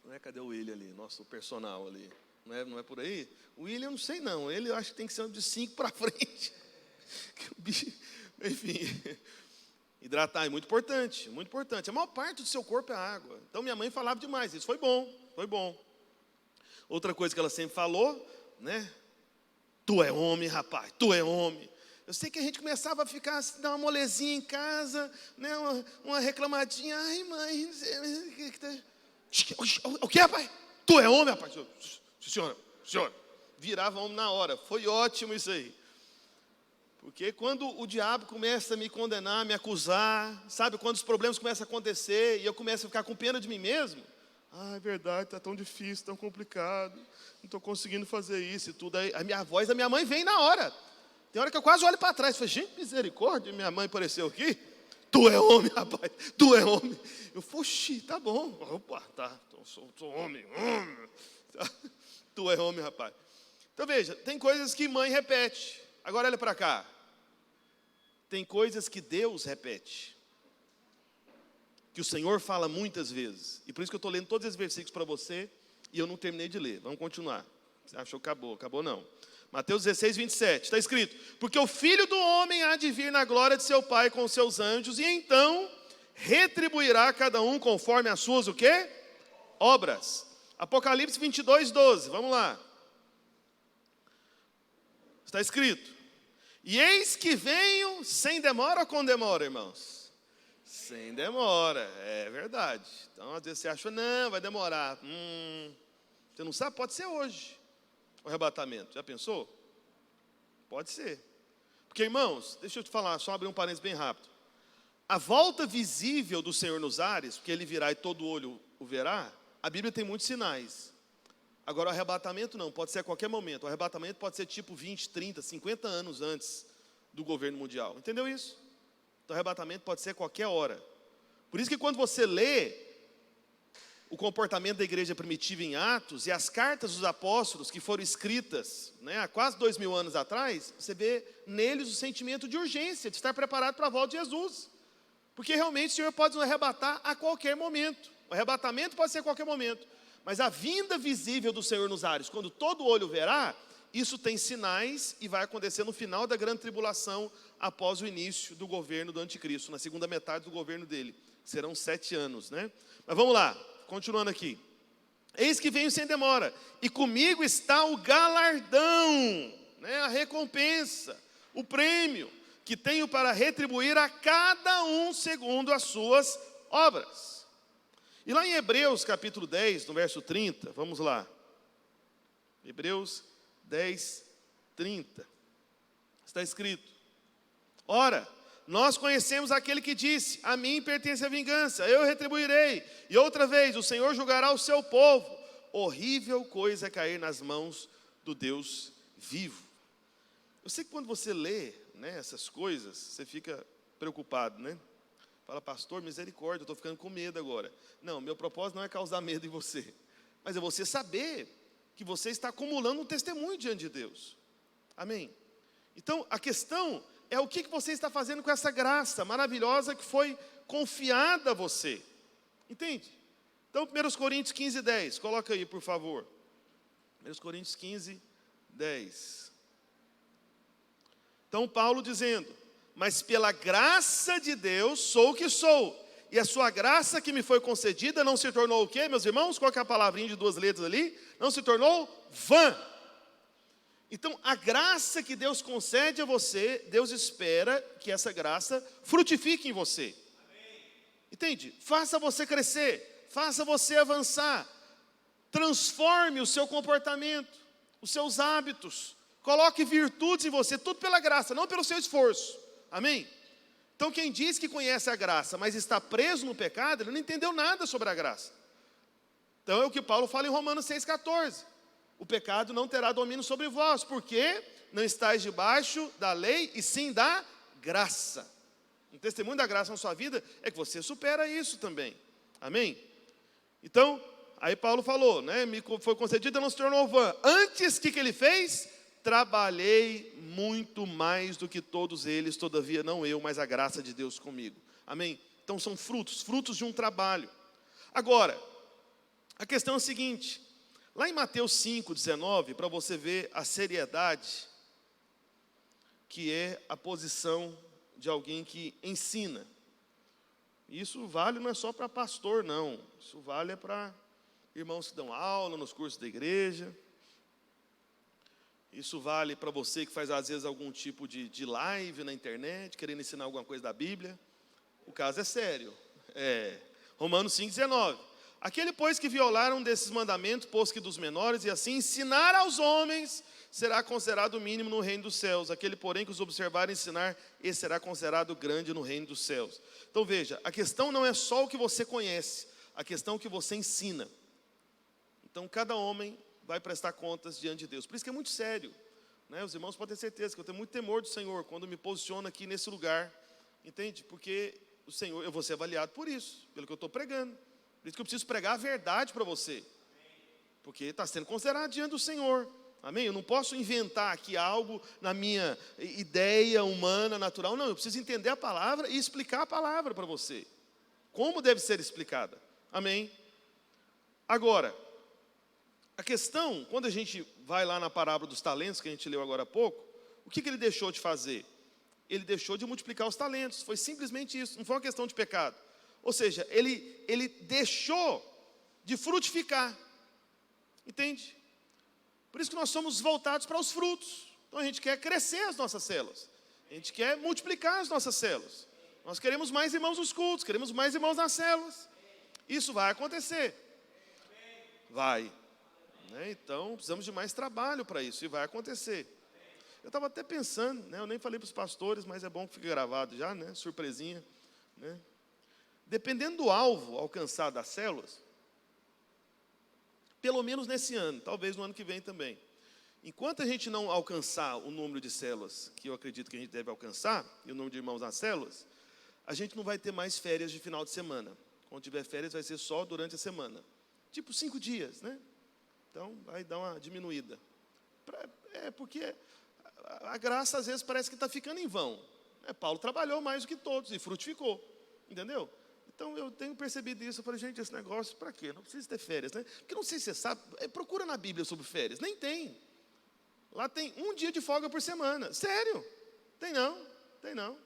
Não é, cadê o William ali, nosso personal ali? Não é por aí? O William eu não sei não, ele eu acho que tem que ser de 5 para frente. Enfim, hidratar é muito importante, muito importante. A maior parte do seu corpo é água. Então minha mãe falava demais, isso foi bom, foi bom. Outra coisa que ela sempre falou, né? Tu é homem, rapaz, tu é homem. Eu sei que a gente começava a ficar, assim, dar uma molezinha em casa, né? Uma reclamadinha. Ai, mãe, o que, rapaz? Tu é homem, rapaz? Senhora. Virava homem na hora. Foi ótimo isso aí. Porque quando o diabo começa a me condenar, me acusar, sabe? Quando os problemas começam a acontecer e eu começo a ficar com pena de mim mesmo, Ah, é verdade, está tão difícil, tão complicado. Não estou conseguindo fazer isso e tudo. Aí a minha voz da minha mãe vem na hora. Tem hora que eu quase olho para trás. Falei, gente, misericórdia, minha mãe apareceu aqui. Tu é homem, rapaz, tu é homem. Eu, oxi, tá bom. Opa, tá, sou homem. Tu é homem, rapaz. Então veja, tem coisas que mãe repete. Agora olha para cá. Tem coisas que Deus repete. Que o Senhor fala muitas vezes. E por isso que eu estou lendo todos esses versículos para você. E eu não terminei de ler. Vamos continuar. Você achou que acabou? Acabou não. Mateus 16, 27. Está escrito. Porque o Filho do Homem há de vir na glória de seu Pai com os seus anjos. E então retribuirá cada um conforme as suas o quê? Obras. Apocalipse 22, 12. Vamos lá. Está escrito. E eis que venho sem demora ou com demora, irmãos? Sem demora, é verdade. Então, às vezes você acha, não, vai demorar. Você não sabe? Pode ser hoje o arrebatamento. Já pensou? Pode ser. Porque, irmãos, deixa eu te falar, só abrir um parênteses bem rápido. A volta visível do Senhor nos ares, porque Ele virá e todo olho o verá, a Bíblia tem muitos sinais. Agora, o arrebatamento não, pode ser a qualquer momento. O arrebatamento pode ser tipo 20, 30, 50 anos antes do governo mundial. Entendeu isso? Então, o arrebatamento pode ser a qualquer hora. Por isso que quando você lê o comportamento da igreja primitiva em Atos e as cartas dos apóstolos que foram escritas, há quase 2000 anos atrás, você vê neles o sentimento de urgência, de estar preparado para a volta de Jesus. Porque realmente o Senhor pode nos arrebatar a qualquer momento. O arrebatamento pode ser a qualquer momento. Mas a vinda visível do Senhor nos ares, quando todo olho verá, isso tem sinais e vai acontecer no final da grande tribulação, após o início do governo do anticristo, na segunda metade do governo dele. Serão 7 anos, né? Mas vamos lá, continuando aqui. Eis que venho sem demora, e comigo está o galardão, a recompensa, o prêmio, que tenho para retribuir a cada um segundo as suas obras. E lá em Hebreus capítulo 10, no verso 30, vamos lá. Hebreus 10, 30. Está escrito. Ora, nós conhecemos aquele que disse, a mim pertence a vingança, eu retribuirei. E outra vez, o Senhor julgará o seu povo. Horrível coisa é cair nas mãos do Deus vivo. Eu sei que quando você lê essas coisas, você fica preocupado, Fala, pastor, misericórdia, eu estou ficando com medo agora. Não, meu propósito não é causar medo em você, mas é você saber que você está acumulando um testemunho diante de Deus. Amém? Então, a questão é o que você está fazendo com essa graça maravilhosa que foi confiada a você. Entende? Então, 1 Coríntios 15, 10. Coloca aí, por favor. 1 Coríntios 15, 10. Então, Paulo dizendo, mas pela graça de Deus sou o que sou. E a sua graça que me foi concedida não se tornou o quê, meus irmãos? Qual que é a palavrinha de 2 letras ali? Não se tornou vã. Então, a graça que Deus concede a você, Deus espera que essa graça frutifique em você. Entende? Faça você crescer, faça você avançar. Transforme o seu comportamento, os seus hábitos. Coloque virtudes em você, tudo pela graça, não pelo seu esforço. Amém? Então quem diz que conhece a graça, mas está preso no pecado, ele não entendeu nada sobre a graça. Então é o que Paulo fala em Romanos 6,14. O pecado não terá domínio sobre vós, porque não estáis debaixo da lei, e sim da graça. Um testemunho da graça na sua vida é que você supera isso também. Amém? Então, aí Paulo falou, me foi concedido, não se tornou vã. Antes, o que ele fez? Trabalhei muito mais do que todos eles, todavia não eu, mas a graça de Deus comigo. Amém? Então são frutos de um trabalho. Agora, a questão é a seguinte, lá em Mateus 5, 19, para você ver a seriedade que é a posição de alguém que ensina. Isso vale não é só para pastor, não. Isso vale para irmãos que dão aula nos cursos da igreja. Isso vale para você que faz às vezes algum tipo de live na internet, querendo ensinar alguma coisa da Bíblia. O caso é sério. Romanos 5,19. Aquele, pois, que violar um desses mandamentos, posto que dos menores, e assim ensinar aos homens, será considerado o mínimo no reino dos céus. Aquele, porém, que os observar e ensinar, esse será considerado grande no reino dos céus. Então veja, a questão não é só o que você conhece, a questão é o que você ensina. Então, cada homem vai prestar contas diante de Deus. Por isso que é muito sério, né? Os irmãos podem ter certeza que eu tenho muito temor do Senhor quando me posiciono aqui nesse lugar, entende? Porque o Senhor, eu vou ser avaliado por isso, pelo que eu estou pregando. Por isso que eu preciso pregar a verdade para você, porque está sendo considerado diante do Senhor. Amém? Eu não posso inventar aqui algo na minha ideia humana, natural. Não, eu preciso entender a palavra e explicar a palavra para você. Como deve ser explicada. Amém? Agora, a questão, quando a gente vai lá na parábola dos talentos, que a gente leu agora há pouco, o que ele deixou de fazer? Ele deixou de multiplicar os talentos. Foi simplesmente isso, não foi uma questão de pecado. Ou seja, ele deixou de frutificar. Entende? Por isso que nós somos voltados para os frutos. Então a gente quer crescer as nossas células. A gente quer multiplicar as nossas células. Nós queremos mais irmãos nos cultos, queremos mais irmãos nas células. Isso vai acontecer. Vai. Né? Então precisamos de mais trabalho para isso, e vai acontecer. Eu estava até pensando, né? Eu nem falei para os pastores, mas é bom que fique gravado já, né? Surpresinha. Né? Dependendo do alvo alcançado das células, pelo menos nesse ano, talvez no ano que vem também. Enquanto a gente não alcançar o número de células que eu acredito que a gente deve alcançar, e o número de irmãos nas células, a gente não vai ter mais férias de final de semana. Quando tiver férias, vai ser só durante a semana. Tipo 5 dias, né? Então, vai dar uma diminuída. Porque a graça, às vezes, parece que está ficando em vão. Paulo trabalhou mais do que todos e frutificou. Entendeu? Então, eu tenho percebido isso. Eu falei, gente, esse negócio, para quê? Não precisa ter férias, né? Porque não sei se você sabe, procura na Bíblia sobre férias. Nem tem. Lá tem 1 dia de folga por semana. Sério? Tem não.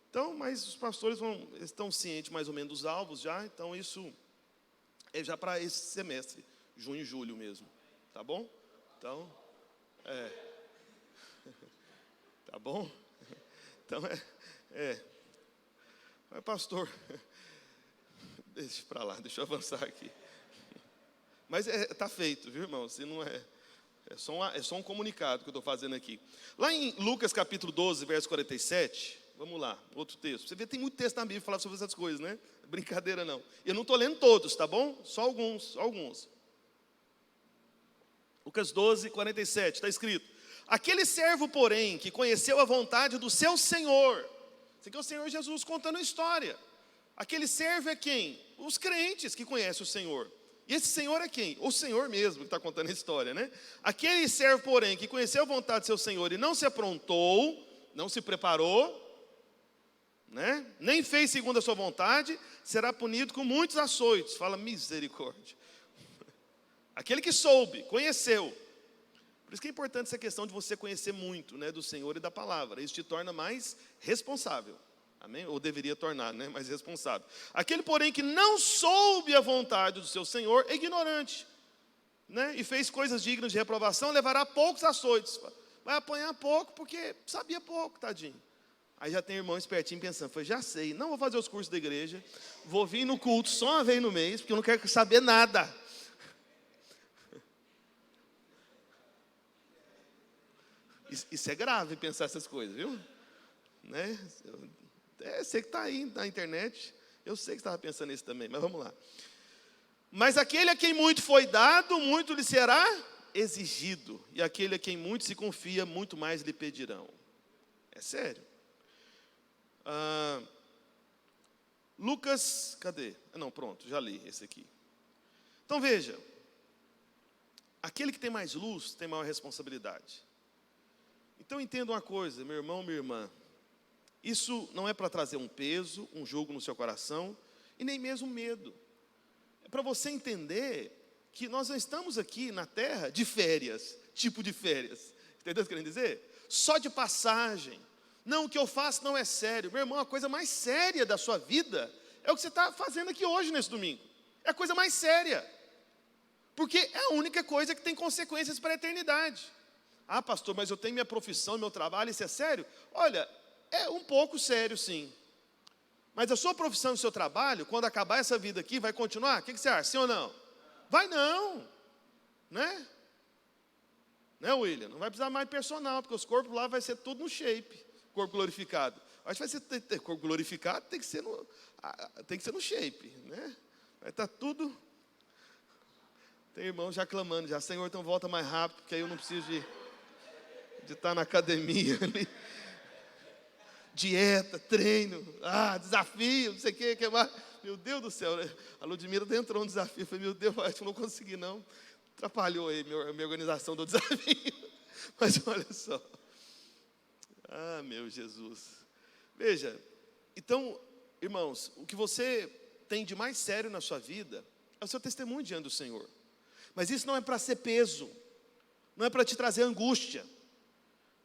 Então, mas os pastores estão cientes mais ou menos dos alvos já. Então, isso é já para esse semestre. Junho e julho mesmo. Tá bom? Então, Tá bom? Então, Mas, pastor... Deixa para lá, deixa eu avançar aqui. Mas está feito, viu, irmão? Se não é só um comunicado que eu estou fazendo aqui. Lá em Lucas capítulo 12, verso 47, vamos lá, outro texto. Você vê, tem muito texto na Bíblia falando sobre essas coisas, né? Brincadeira não. Eu não estou lendo todos, tá bom? Só alguns. Lucas 12, 47, está escrito: aquele servo, porém, que conheceu a vontade do seu Senhor. Isso aqui é o Senhor Jesus contando a história. Aquele servo é quem? Os crentes que conhecem o Senhor. E esse Senhor é quem? O Senhor mesmo que está contando a história, né? Aquele servo, porém, que conheceu a vontade do seu Senhor e não se aprontou, não se preparou, né? Nem fez segundo a sua vontade, será punido com muitos açoites. Fala, misericórdia. Aquele que soube, conheceu. Por isso que é importante essa questão de você conhecer muito, né, do Senhor e da palavra. Isso te torna mais responsável. Amém? Ou deveria tornar, né, mais responsável. Aquele, porém, que não soube a vontade do seu Senhor, é ignorante, né, e fez coisas dignas de reprovação, levará poucos açoites. Vai apanhar pouco porque sabia pouco, tadinho. Aí já tem irmão espertinho pensando, já sei, não vou fazer os cursos da igreja, vou vir no culto só uma vez no mês, porque eu não quero saber nada. Isso é grave pensar essas coisas, viu? Né? Sei que está aí na internet, eu sei que estava pensando nisso também, mas vamos lá. Mas aquele a quem muito foi dado, muito lhe será exigido, e aquele a quem muito se confia, muito mais lhe pedirão. É sério. Lucas, cadê? Não, pronto, já li esse aqui. Então veja, aquele que tem mais luz tem maior responsabilidade. Então entenda uma coisa, meu irmão, minha irmã, isso não é para trazer um peso, um jugo no seu coração, e nem mesmo medo. É para você entender que nós não estamos aqui na terra de férias, tipo de férias. Entendeu o que eu quero dizer? Só de passagem. Não, o que eu faço não é sério. Meu irmão, a coisa mais séria da sua vida é o que você está fazendo aqui hoje, nesse domingo. É a coisa mais séria. Porque é a única coisa que tem consequências para a eternidade. Ah, pastor, mas eu tenho minha profissão, meu trabalho, isso é sério? Olha, é um pouco sério, sim. Mas a sua profissão e o seu trabalho, quando acabar essa vida aqui, vai continuar? O que você acha? Sim ou não? Vai não. Né? Né, William? Não vai precisar mais de personal, porque os corpos lá vai ser tudo no shape. Corpo glorificado. Acho que vai ser corpo glorificado, tem que ser no shape. Né? Vai estar tudo Tem irmão já clamando, já, Senhor, então volta mais rápido, porque aí eu não preciso de estar na academia ali. Dieta, treino, desafio, não sei o que mais. Meu Deus do céu, né? A Ludmila entrou no desafio. Eu falei, meu Deus, acho que eu não consegui não. Atrapalhou aí a minha organização do desafio. Mas olha só. Meu Jesus. Veja, então, irmãos, o que você tem de mais sério na sua vida é o seu testemunho diante do Senhor. Mas isso não é para ser peso, não é para te trazer angústia,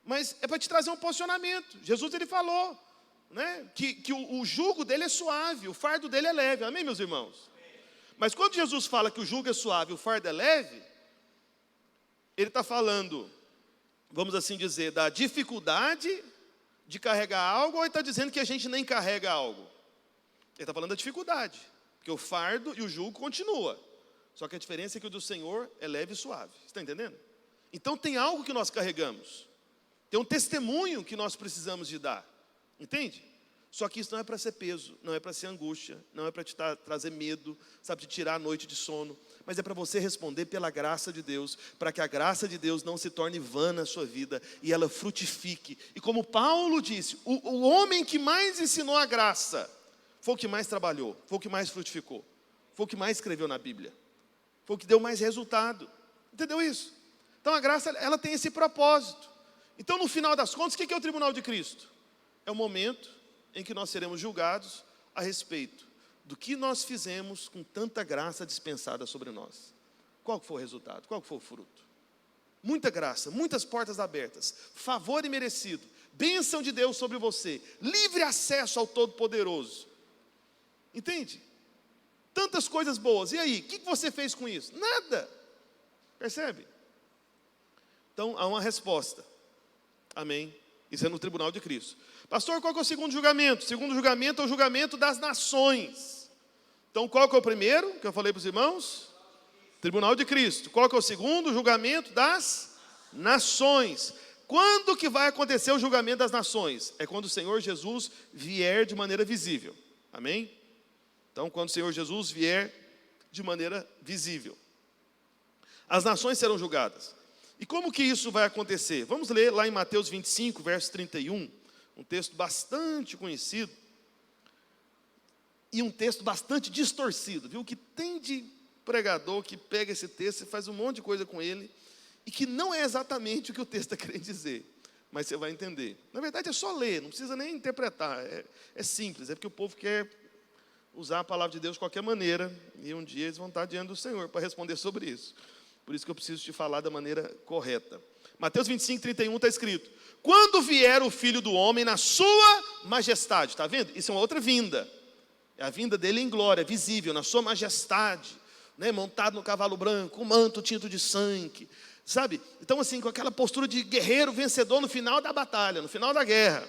mas é para te trazer um posicionamento. Jesus, ele falou, né, que o jugo dele é suave, o fardo dele é leve. Amém, meus irmãos? Mas quando Jesus fala que o jugo é suave, o fardo é leve, ele está falando, vamos assim dizer, da dificuldade de carregar algo, ou ele está dizendo que a gente nem carrega algo? Ele está falando da dificuldade, porque o fardo e o jugo continua. Só que a diferença é que o do Senhor é leve e suave. Você está entendendo? Então tem algo que nós carregamos. Tem um testemunho que nós precisamos de dar. Entende? Só que isso não é para ser peso, não é para ser angústia, não é para te trazer medo, sabe, de tirar a noite de sono. Mas é para você responder pela graça de Deus, para que a graça de Deus não se torne vã na sua vida e ela frutifique. E como Paulo disse, o homem que mais ensinou a graça foi o que mais trabalhou, foi o que mais frutificou, foi o que mais escreveu na Bíblia, foi o que deu mais resultado. Entendeu isso? Então a graça, ela tem esse propósito. Então no final das contas, o que é o tribunal de Cristo? É o momento em que nós seremos julgados a respeito do que nós fizemos com tanta graça dispensada sobre nós. Qual foi o resultado? Qual foi o fruto? Muita graça, muitas portas abertas, favor imerecido, bênção de Deus sobre você, livre acesso ao Todo-Poderoso. Entende? Tantas coisas boas. E aí, o que você fez com isso? Nada. Percebe? Então, há uma resposta. Amém? Isso é no tribunal de Cristo. Pastor, qual que é o segundo julgamento? O segundo julgamento é o julgamento das nações. Então, qual que é o primeiro, que eu falei para os irmãos? Tribunal de Cristo. Qual que é o segundo? O julgamento das nações. Quando que vai acontecer o julgamento das nações? É quando o Senhor Jesus vier de maneira visível. Amém? Então, quando o Senhor Jesus vier de maneira visível, as nações serão julgadas. E como que isso vai acontecer? Vamos ler lá em Mateus 25, verso 31, um texto bastante conhecido e um texto bastante distorcido, viu? Que tem de pregador que pega esse texto e faz um monte de coisa com ele e que não é exatamente o que o texto está querendo dizer, mas você vai entender. Na verdade é só ler, não precisa nem interpretar, é simples, é porque o povo quer usar a palavra de Deus de qualquer maneira e um dia eles vão estar diante do Senhor para responder sobre isso. Por isso que eu preciso te falar da maneira correta. Mateus 25, 31 está escrito: quando vier o Filho do Homem na sua majestade. Está vendo? Isso é uma outra vinda. É a vinda dele em glória, visível, na sua majestade, né? Montado no cavalo branco, com manto tinto de sangue. Sabe? Então assim, com aquela postura de guerreiro vencedor no final da batalha, no final da guerra.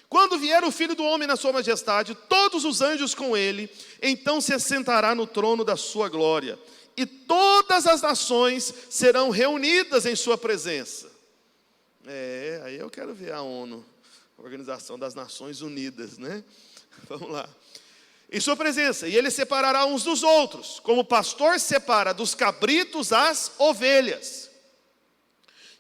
Quando vier o Filho do Homem na sua majestade, todos os anjos com ele, então se assentará no trono da sua glória. E todas as nações serão reunidas em sua presença. Aí eu quero ver a ONU, a Organização das Nações Unidas, né? Vamos lá. Em sua presença, e ele separará uns dos outros, como o pastor separa dos cabritos as ovelhas.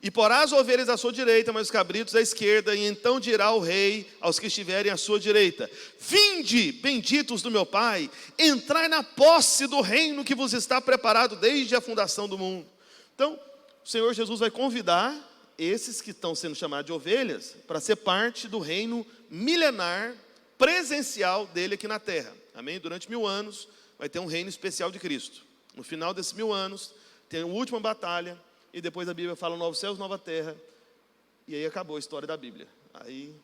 E porá as ovelhas à sua direita, mas os cabritos à esquerda, e então dirá o rei aos que estiverem à sua direita: vinde, benditos do meu Pai, entrai na posse do reino que vos está preparado desde a fundação do mundo. Então, o Senhor Jesus vai convidar esses que estão sendo chamados de ovelhas para ser parte do reino milenar, presencial dele aqui na terra. Amém? Durante 1000 anos vai ter um reino especial de Cristo. No final desses 1000 anos, tem a última batalha. E depois a Bíblia fala novos céus, nova terra. E aí acabou a história da Bíblia. Aí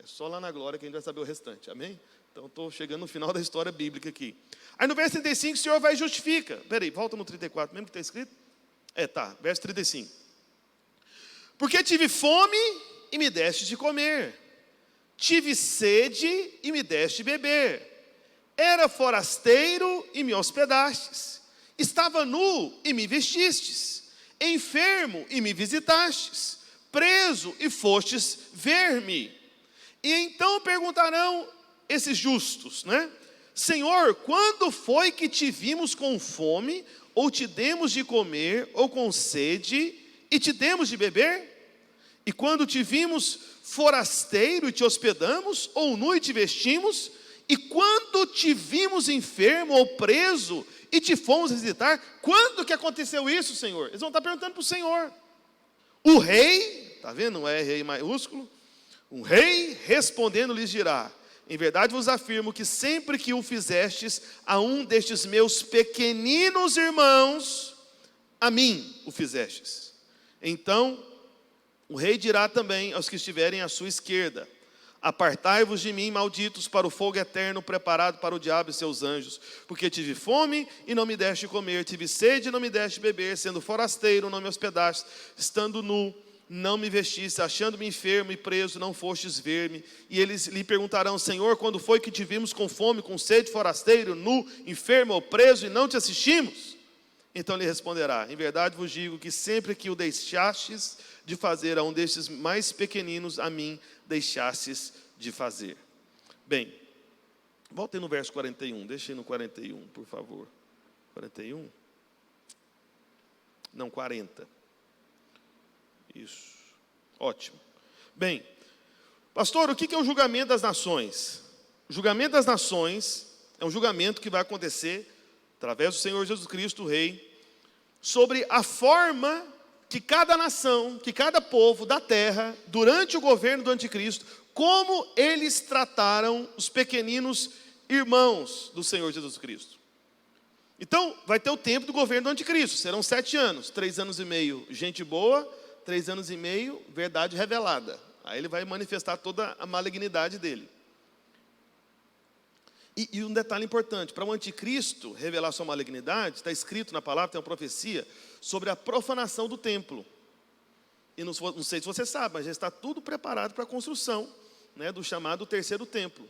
é só lá na glória que a gente vai saber o restante. Amém? Então estou chegando no final da história bíblica aqui. Aí no verso 35 o Senhor vai e justifica. Peraí, volta no 34 mesmo que está escrito? Verso 35. Porque tive fome e me deste de comer. Tive sede e me deste de beber. Era forasteiro e me hospedastes. Estava nu e me vestistes. Enfermo e me visitastes, preso e fostes ver-me. E então perguntarão esses justos, né? Senhor, quando foi que te vimos com fome, ou te demos de comer, ou com sede, e te demos de beber? E quando te vimos forasteiro e te hospedamos, ou nu e te vestimos? E quando te vimos enfermo ou preso e te fomos visitar? Quando que aconteceu isso, Senhor? Eles vão estar perguntando para o Senhor. O rei, está vendo? Não é rei maiúsculo. Um rei respondendo lhes dirá: em verdade vos afirmo que sempre que o fizestes a um destes meus pequeninos irmãos, a mim o fizestes. Então o rei dirá também aos que estiverem à sua esquerda: apartai-vos de mim, malditos, para o fogo eterno preparado para o diabo e seus anjos. Porque tive fome e não me deste comer, tive sede e não me deste beber, sendo forasteiro não me hospedaste, estando nu não me vestiste, achando-me enfermo e preso não fostes ver-me. E eles lhe perguntarão: Senhor, quando foi que te vimos com fome, com sede, forasteiro, nu, enfermo ou preso e não te assistimos? Então lhe responderá: em verdade vos digo que sempre que o deixastes de fazer a um destes mais pequeninos, a mim deixastes de fazer. Bem, voltem no verso 41, deixem no 41, por favor. 41? Não, 40. Isso, ótimo. Bem, pastor, o que é o julgamento das nações? O julgamento das nações é um julgamento que vai acontecer através do Senhor Jesus Cristo, o Rei, sobre a forma que cada nação, que cada povo da terra, durante o governo do anticristo, como eles trataram os pequeninos irmãos do Senhor Jesus Cristo. Então, vai ter o tempo do governo do anticristo, serão 7 anos, 3 anos e meio, gente boa, 3 anos e meio, verdade revelada. Aí ele vai manifestar toda a malignidade dele. E um detalhe importante, para o anticristo revelar sua malignidade, está escrito na palavra, tem uma profecia, sobre a profanação do templo. E não sei se você sabe, mas já está tudo preparado para a construção, né, do chamado terceiro templo.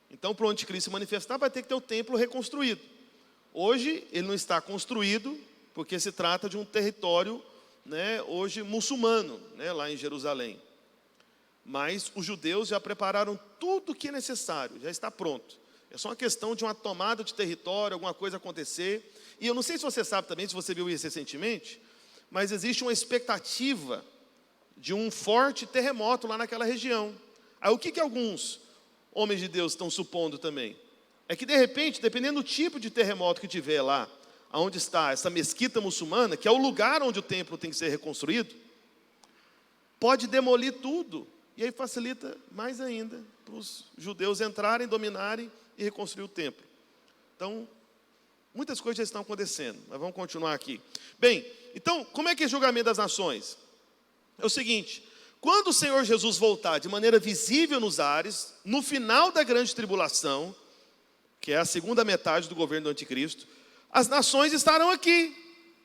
Então, para o anticristo se manifestar, vai ter que ter o templo reconstruído. Hoje, ele não está construído, porque se trata de um território, né, hoje muçulmano, né, lá em Jerusalém. Mas os judeus já prepararam tudo o que é necessário, já está pronto. É só uma questão de uma tomada de território, alguma coisa acontecer. E eu não sei se você sabe também, se você viu isso recentemente, mas existe uma expectativa de um forte terremoto lá naquela região. Aí o que alguns homens de Deus estão supondo também? É que de repente, dependendo do tipo de terremoto que tiver lá, onde está essa mesquita muçulmana, que é o lugar onde o templo tem que ser reconstruído, pode demolir tudo. E aí facilita mais ainda para os judeus entrarem, dominarem e reconstruir o templo. Então, muitas coisas já estão acontecendo, mas vamos continuar aqui. Bem, então, como é que é o julgamento das nações? É o seguinte: quando o Senhor Jesus voltar de maneira visível nos ares, no final da grande tribulação, que é a segunda metade do governo do anticristo, as nações estarão aqui.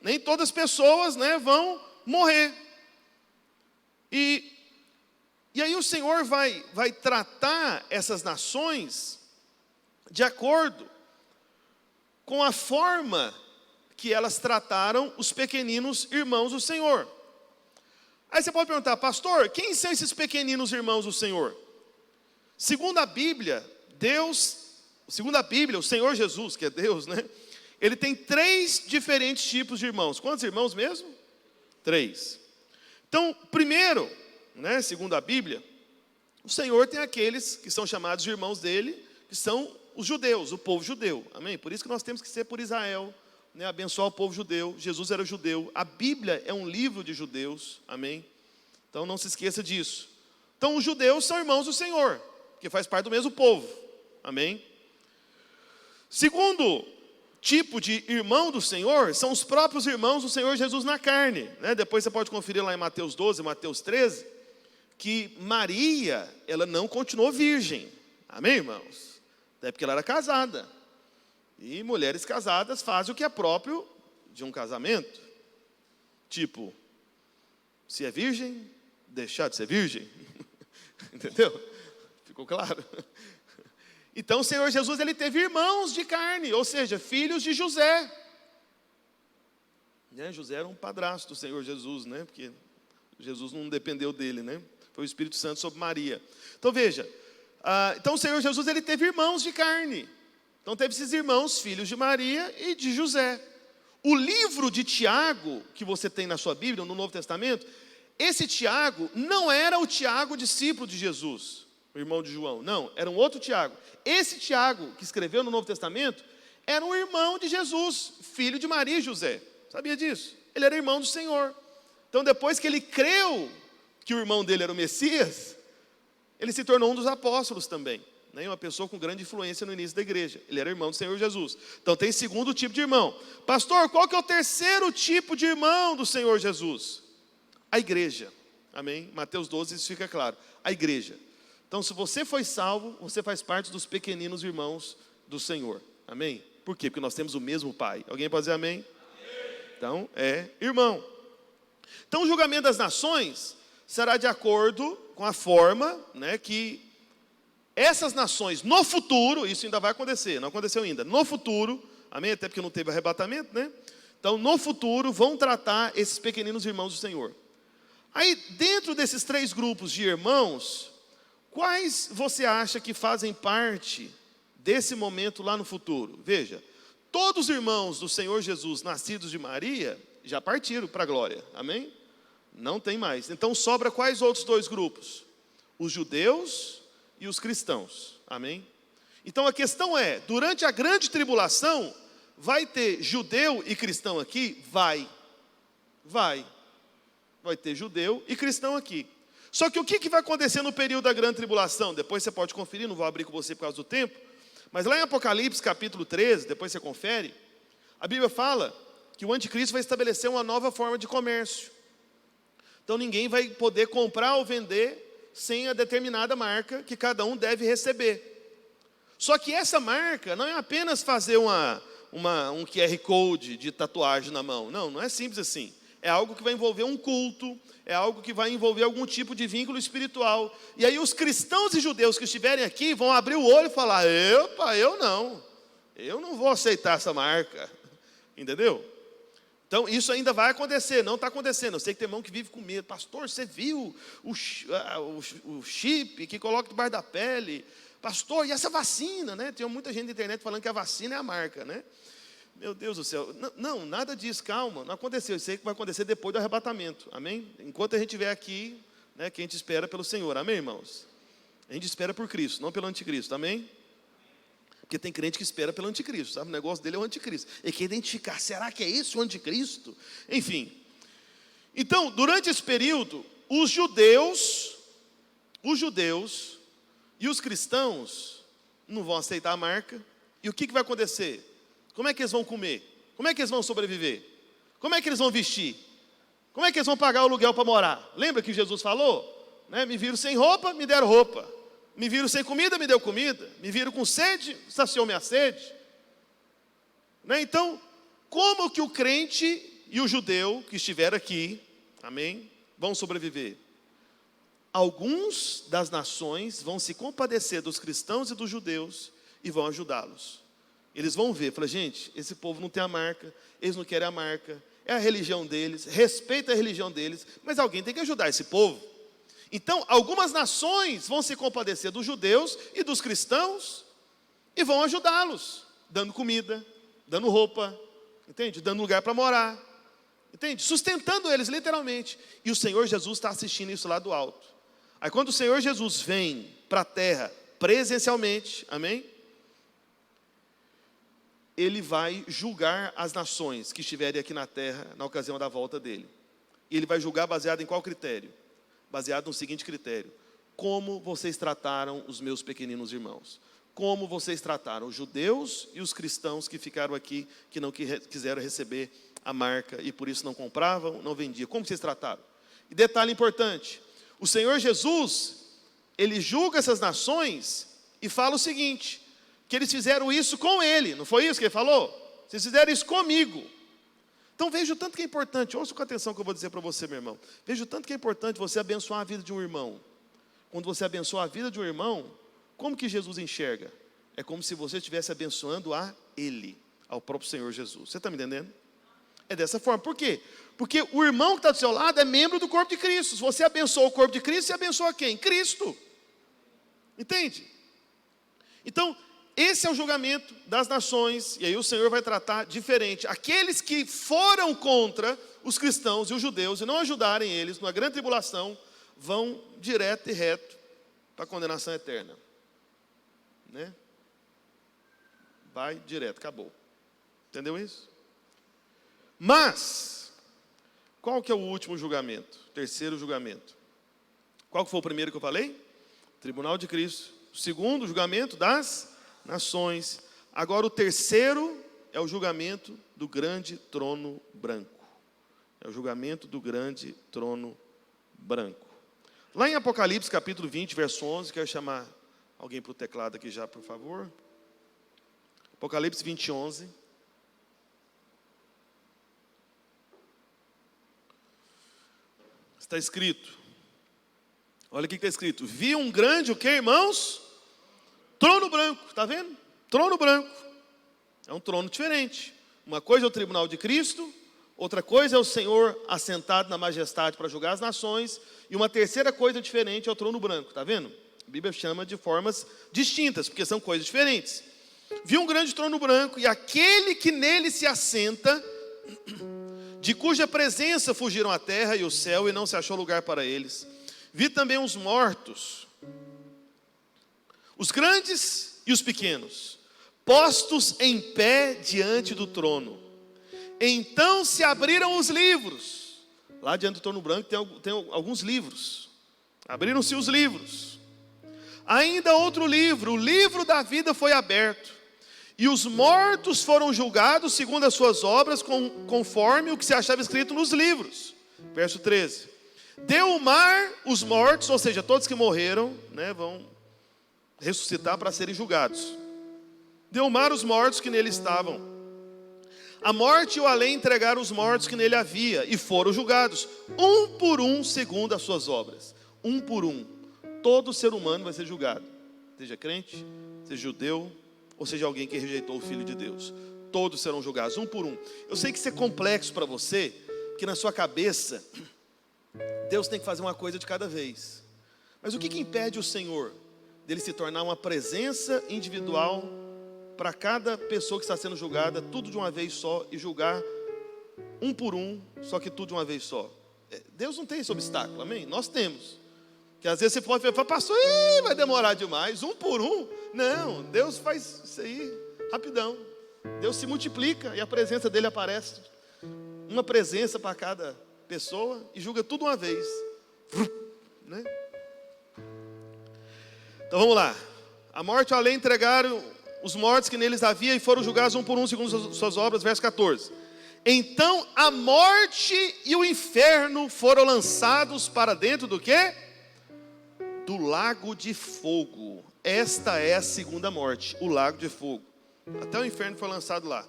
Nem todas as pessoas, né, vão morrer. E aí o Senhor vai tratar essas nações de acordo com a forma que elas trataram os pequeninos irmãos do Senhor. Aí você pode perguntar: pastor, quem são esses pequeninos irmãos do Senhor? Segundo a Bíblia, o Senhor Jesus, que é Deus, né? Ele tem 3 diferentes tipos de irmãos. Quantos irmãos mesmo? 3. Então, primeiro, né, segundo a Bíblia, o Senhor tem aqueles que são chamados de irmãos dele, que são os judeus, o povo judeu, amém? Por isso que nós temos que ser por Israel, né, abençoar o povo judeu. Jesus era judeu, a Bíblia é um livro de judeus, amém? Então não se esqueça disso. Então os judeus são irmãos do Senhor, que faz parte do mesmo povo, amém? Segundo tipo de irmão do Senhor, são os próprios irmãos do Senhor Jesus na carne, né? Depois você pode conferir lá em Mateus 12, Mateus 13, que Maria, ela não continuou virgem, amém, irmãos? Até porque ela era casada. E mulheres casadas fazem o que é próprio de um casamento. Tipo, se é virgem, deixar de ser virgem. Entendeu? Ficou claro? Então o Senhor Jesus, ele teve irmãos de carne, ou seja, filhos de José. Né? José era um padrasto do Senhor Jesus, né? Porque Jesus não dependeu dele, né? Foi o Espírito Santo sobre Maria. Então veja, então o Senhor Jesus, ele teve irmãos de carne. Então teve esses irmãos, filhos de Maria e de José. O livro de Tiago, que você tem na sua Bíblia, no Novo Testamento, esse Tiago não era o Tiago, discípulo de Jesus, o irmão de João. Não, era um outro Tiago. Esse Tiago, que escreveu no Novo Testamento, era um irmão de Jesus, filho de Maria e José. Sabia disso? Ele era irmão do Senhor. Então, depois que ele creu que o irmão dele era o Messias, ele se tornou um dos apóstolos também, né? Uma pessoa com grande influência no início da igreja. Ele era irmão do Senhor Jesus. Então, tem segundo tipo de irmão. Pastor, qual que é o terceiro tipo de irmão do Senhor Jesus? A igreja. Amém? Mateus 12, isso fica claro. A igreja. Então, se você foi salvo, você faz parte dos pequeninos irmãos do Senhor. Amém? Por quê? Porque nós temos o mesmo Pai. Alguém pode dizer amém? Então, é irmão. Então, o julgamento das nações será de acordo com a forma, né, que essas nações, no futuro, isso ainda vai acontecer, não aconteceu ainda, no futuro, amém? Até porque não teve arrebatamento, né? Então, no futuro, vão tratar esses pequeninos irmãos do Senhor. Aí, dentro desses três grupos de irmãos, quais você acha que fazem parte desse momento lá no futuro? Veja, todos os irmãos do Senhor Jesus, nascidos de Maria, já partiram para a glória, amém? Não tem mais. Então sobra quais outros dois grupos? Os judeus e os cristãos, amém? Então a questão é, durante a grande tribulação, vai ter judeu e cristão aqui? Vai ter judeu e cristão aqui. Só que o que vai acontecer no período da grande tribulação? Depois você pode conferir, não vou abrir com você por causa do tempo, mas lá em Apocalipse capítulo 13, depois você confere, a Bíblia fala que o anticristo vai estabelecer uma nova forma de comércio. Então ninguém vai poder comprar ou vender sem a determinada marca que cada um deve receber. Só que essa marca não é apenas fazer um QR Code de tatuagem na mão. Não é simples assim. É algo que vai envolver um culto, é algo que vai envolver algum tipo de vínculo espiritual. E aí os cristãos e judeus que estiverem aqui vão abrir o olho e falar, eu não vou aceitar essa marca. Entendeu? Então, isso ainda vai acontecer, não está acontecendo. Eu sei que tem irmão que vive com medo. Pastor, você viu o chip que coloca debaixo da pele? Pastor, e essa vacina, né? Tem muita gente na internet falando que a vacina é a marca, né? Meu Deus do céu. Não, nada disso, calma. Não aconteceu. Eu sei que vai acontecer depois do arrebatamento. Amém? Enquanto a gente estiver aqui, né, que a gente espera pelo Senhor. Amém, irmãos? A gente espera por Cristo, não pelo anticristo. Amém? Porque tem crente que espera pelo anticristo, sabe? O negócio dele é o anticristo. Ele quer identificar, será que é isso o anticristo? Enfim. Então, durante esse período, os judeus e os cristãos não vão aceitar a marca. E o que vai acontecer? Como é que eles vão comer? Como é que eles vão sobreviver? Como é que eles vão vestir? Como é que eles vão pagar o aluguel para morar? Lembra que Jesus falou? Né? Me viram sem roupa, me deram roupa. Me viram sem comida, me deu comida. Me viram com sede, saciou minha sede. Né? Então, como que o crente e o judeu que estiver aqui, amém, vão sobreviver? Alguns das nações vão se compadecer dos cristãos e dos judeus e vão ajudá-los. Eles vão ver, falar, gente, esse povo não tem a marca, eles não querem a marca, é a religião deles, respeita a religião deles, mas alguém tem que ajudar esse povo. Então, algumas nações vão se compadecer dos judeus e dos cristãos e vão ajudá-los, dando comida, dando roupa, entende? Dando lugar para morar, entende? Sustentando eles literalmente. E o Senhor Jesus está assistindo isso lá do alto. Aí quando o Senhor Jesus vem para a terra presencialmente, amém? Ele vai julgar as nações que estiverem aqui na terra na ocasião da volta dele. E ele vai julgar baseado em qual critério? Baseado no seguinte critério: como vocês trataram os meus pequeninos irmãos? Como vocês trataram os judeus e os cristãos que ficaram aqui, que não quiseram receber a marca e por isso não compravam, não vendiam? Como vocês trataram? E detalhe importante: o Senhor Jesus, ele julga essas nações e fala o seguinte, que eles fizeram isso com ele, não foi isso que ele falou? Vocês fizeram isso comigo. Então veja o tanto que é importante, ouça com atenção o que eu vou dizer para você, meu irmão. Veja o tanto que é importante você abençoar a vida de um irmão. Quando você abençoa a vida de um irmão, como que Jesus enxerga? É como se você estivesse abençoando a ele, ao próprio Senhor Jesus. Você está me entendendo? É dessa forma. Por quê? Porque o irmão que está do seu lado é membro do corpo de Cristo. Se você abençoa o corpo de Cristo, você abençoa quem? Cristo. Entende? Então, esse é o julgamento das nações, e aí o Senhor vai tratar diferente. Aqueles que foram contra os cristãos e os judeus e não ajudarem eles na grande tribulação, vão direto e reto para a condenação eterna. Né? Vai direto, acabou. Entendeu isso? Mas, qual que é o último julgamento? Terceiro julgamento. Qual que foi o primeiro que eu falei? Tribunal de Cristo. O segundo, julgamento das nações. Agora o terceiro é o julgamento do grande trono branco. É o julgamento do grande trono branco. Lá em Apocalipse, capítulo 20, verso 11, quero chamar alguém para o teclado aqui já, por favor. Apocalipse 20, 11. Está escrito, olha o que está escrito: vi um grande, o que, irmãos? Trono branco, está vendo? Trono branco, é um trono diferente. Uma coisa é o tribunal de Cristo, outra coisa é o Senhor assentado na majestade para julgar as nações, e uma terceira coisa diferente é o trono branco, está vendo? A Bíblia chama de formas distintas, porque são coisas diferentes. Vi um grande trono branco, e aquele que nele se assenta, de cuja presença fugiram a terra e o céu, e não se achou lugar para eles. Vi também os mortos, os grandes e os pequenos, postos em pé diante do trono. Então se abriram os livros. Lá diante do trono branco tem alguns livros. Abriram-se os livros. Ainda outro livro, o livro da vida foi aberto. E os mortos foram julgados segundo as suas obras, conforme o que se achava escrito nos livros. Verso 13. Deu o mar os mortos, ou seja, todos que morreram, né, vão ressuscitar para serem julgados. Deu o mar os mortos que nele estavam. A morte e o além entregaram os mortos que nele havia, e foram julgados, um por um, segundo as suas obras. Um por um. Todo ser humano vai ser julgado. Seja crente, seja judeu, ou seja alguém que rejeitou o Filho de Deus. Todos serão julgados, um por um. Eu sei que isso é complexo para você, que na sua cabeça, Deus tem que fazer uma coisa de cada vez. Mas o que impede o Senhor dele se tornar uma presença individual para cada pessoa que está sendo julgada, tudo de uma vez só, e julgar um por um, só que tudo de uma vez só? Deus não tem esse obstáculo, amém? Nós temos. Que às vezes você pode falar, pastor, vai demorar demais, um por um. Não, Deus faz isso aí rapidão. Deus se multiplica e a presença dele aparece. Uma presença para cada pessoa e julga tudo uma vez. Né? Então vamos lá. A morte e o além entregaram os mortos que neles havia e foram julgados um por um segundo suas obras. Verso 14. Então a morte e o inferno foram lançados para dentro do quê? Do lago de fogo. Esta é a segunda morte, o lago de fogo. Até o inferno foi lançado lá.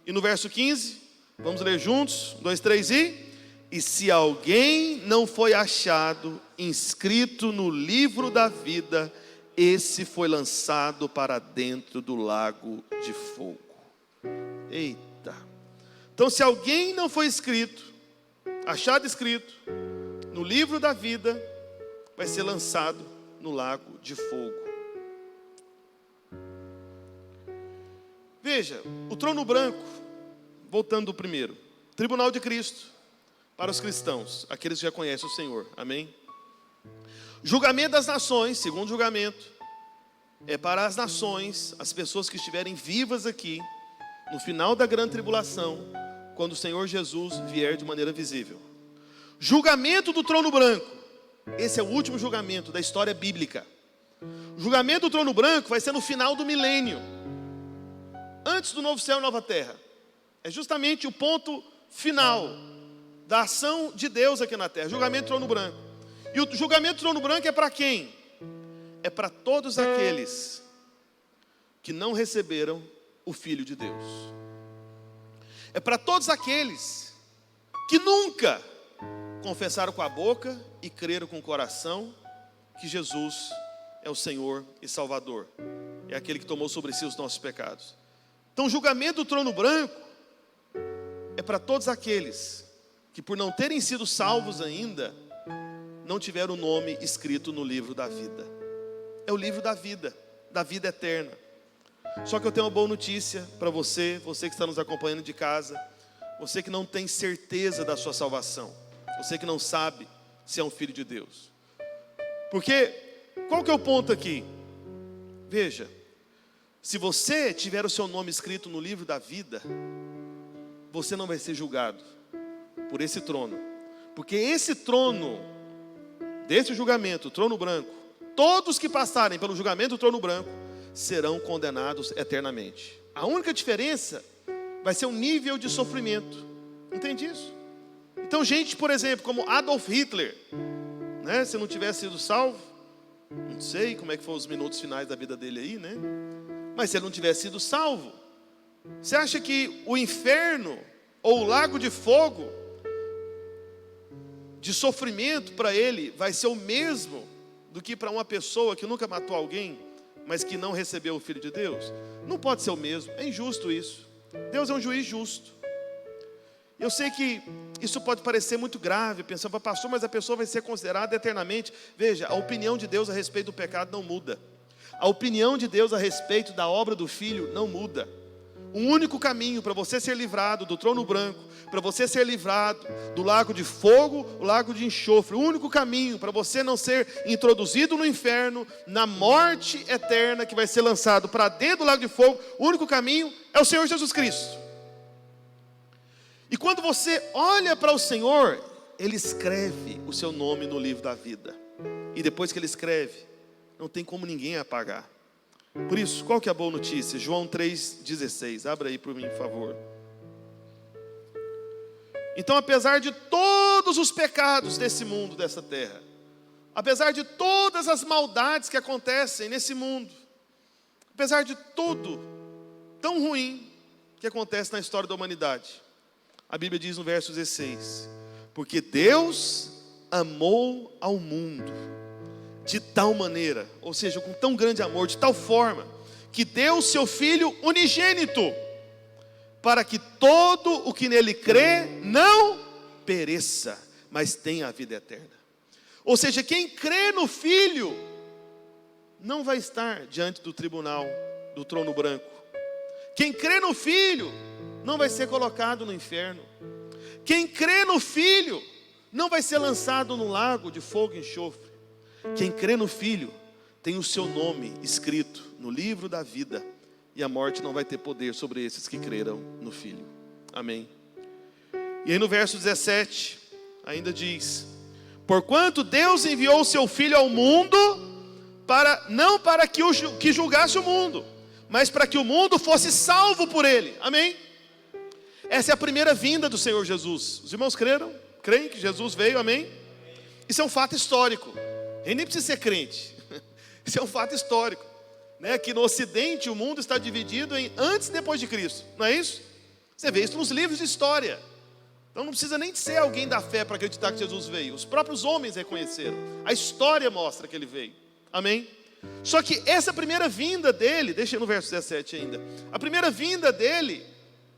E no verso 15, vamos ler juntos, 1, 2, 3 e se alguém não foi achado inscrito no livro da vida, esse foi lançado para dentro do lago de fogo. Eita. Então se alguém não foi achado escrito no livro da vida, vai ser lançado no lago de fogo. Veja, o trono branco, voltando do primeiro, tribunal de Cristo, para os cristãos, aqueles que já conhecem o Senhor, amém? Julgamento das nações, segundo julgamento, é para as nações, as pessoas que estiverem vivas aqui, no final da grande tribulação, quando o Senhor Jesus vier de maneira visível. Julgamento do trono branco. Esse é o último julgamento da história bíblica. O julgamento do trono branco vai ser no final do milênio, antes do novo céu e nova terra. É justamente o ponto final da ação de Deus aqui na terra. Julgamento do trono branco. E o julgamento do trono branco é para quem? É para todos aqueles que não receberam o Filho de Deus. É para todos aqueles que nunca confessaram com a boca e creram com o coração que Jesus é o Senhor e Salvador. É aquele que tomou sobre si os nossos pecados. Então o julgamento do trono branco é para todos aqueles que por não terem sido salvos ainda, não tiveram o nome escrito no livro da vida. É o livro da vida eterna. Só que eu tenho uma boa notícia para você, você que está nos acompanhando de casa, você que não tem certeza da sua salvação, você que não sabe se é um filho de Deus. Porque, qual que é o ponto aqui? Veja, se você tiver o seu nome escrito no livro da vida, você não vai ser julgado por esse trono. Porque esse trono, desse julgamento, o trono branco, todos que passarem pelo julgamento do trono branco, serão condenados eternamente. A única diferença vai ser o nível de sofrimento. Entende isso? Então gente, por exemplo, como Adolf Hitler, né, se não tivesse sido salvo, não sei como é que foram os minutos finais da vida dele aí, né? Mas se ele não tivesse sido salvo, você acha que o inferno ou o lago de fogo de sofrimento para ele vai ser o mesmo do que para uma pessoa que nunca matou alguém, mas que não recebeu o Filho de Deus? Não pode ser o mesmo, é injusto isso. Deus é um juiz justo. Eu sei que isso pode parecer muito grave, pensando, pastor, mas a pessoa vai ser considerada eternamente. Veja, a opinião de Deus a respeito do pecado não muda. A opinião de Deus a respeito da obra do Filho não muda. O único caminho para você ser livrado do trono branco, para você ser livrado do lago de fogo, o lago de enxofre, o único caminho para você não ser introduzido no inferno, na morte eterna que vai ser lançado para dentro do lago de fogo, o único caminho é o Senhor Jesus Cristo. E quando você olha para o Senhor, Ele escreve o seu nome no livro da vida. E depois que Ele escreve, não tem como ninguém apagar. Por isso, qual que é a boa notícia? João 3,16. Abra aí por mim, por favor. Então, apesar de todos os pecados desse mundo, dessa terra, apesar de todas as maldades que acontecem nesse mundo, apesar de tudo tão ruim que acontece na história da humanidade, a Bíblia diz no verso 16: porque Deus amou ao mundo de tal maneira, ou seja, com tão grande amor, de tal forma, que deu o seu Filho unigênito, para que todo o que nele crê não pereça, mas tenha a vida eterna. Ou seja, quem crê no Filho não vai estar diante do tribunal, do trono branco. Quem crê no Filho não vai ser colocado no inferno. Quem crê no Filho não vai ser lançado no lago de fogo e enxofre. Quem crê no Filho tem o seu nome escrito no livro da vida, e a morte não vai ter poder sobre esses que creram no Filho. Amém. E aí no verso 17 ainda diz: porquanto Deus enviou o seu Filho ao mundo, não para que julgasse o mundo, mas para que o mundo fosse salvo por ele. Amém. Essa é a primeira vinda do Senhor Jesus. Os irmãos creem que Jesus veio, amém? Isso é um fato histórico. Ele nem precisa ser crente. Isso é um fato histórico, né? Que no Ocidente o mundo está dividido em antes e depois de Cristo. Não é isso? Você vê isso nos livros de história. Então não precisa nem de ser alguém da fé para acreditar que Jesus veio. Os próprios homens reconheceram. A história mostra que ele veio. Amém? Só que essa primeira vinda dele, deixa no verso 17 ainda. A primeira vinda dele,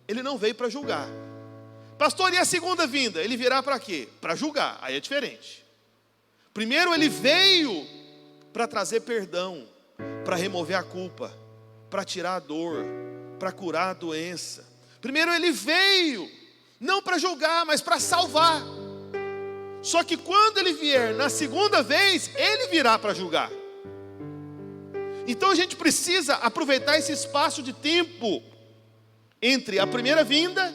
ele não veio para julgar. Pastor, e a segunda vinda? Ele virá para quê? Para julgar. Aí é diferente. Primeiro ele veio para trazer perdão, para remover a culpa, para tirar a dor, para curar a doença. Primeiro ele veio, não para julgar, mas para salvar. Só que quando ele vier na segunda vez, ele virá para julgar. Então a gente precisa aproveitar esse espaço de tempo entre a primeira vinda,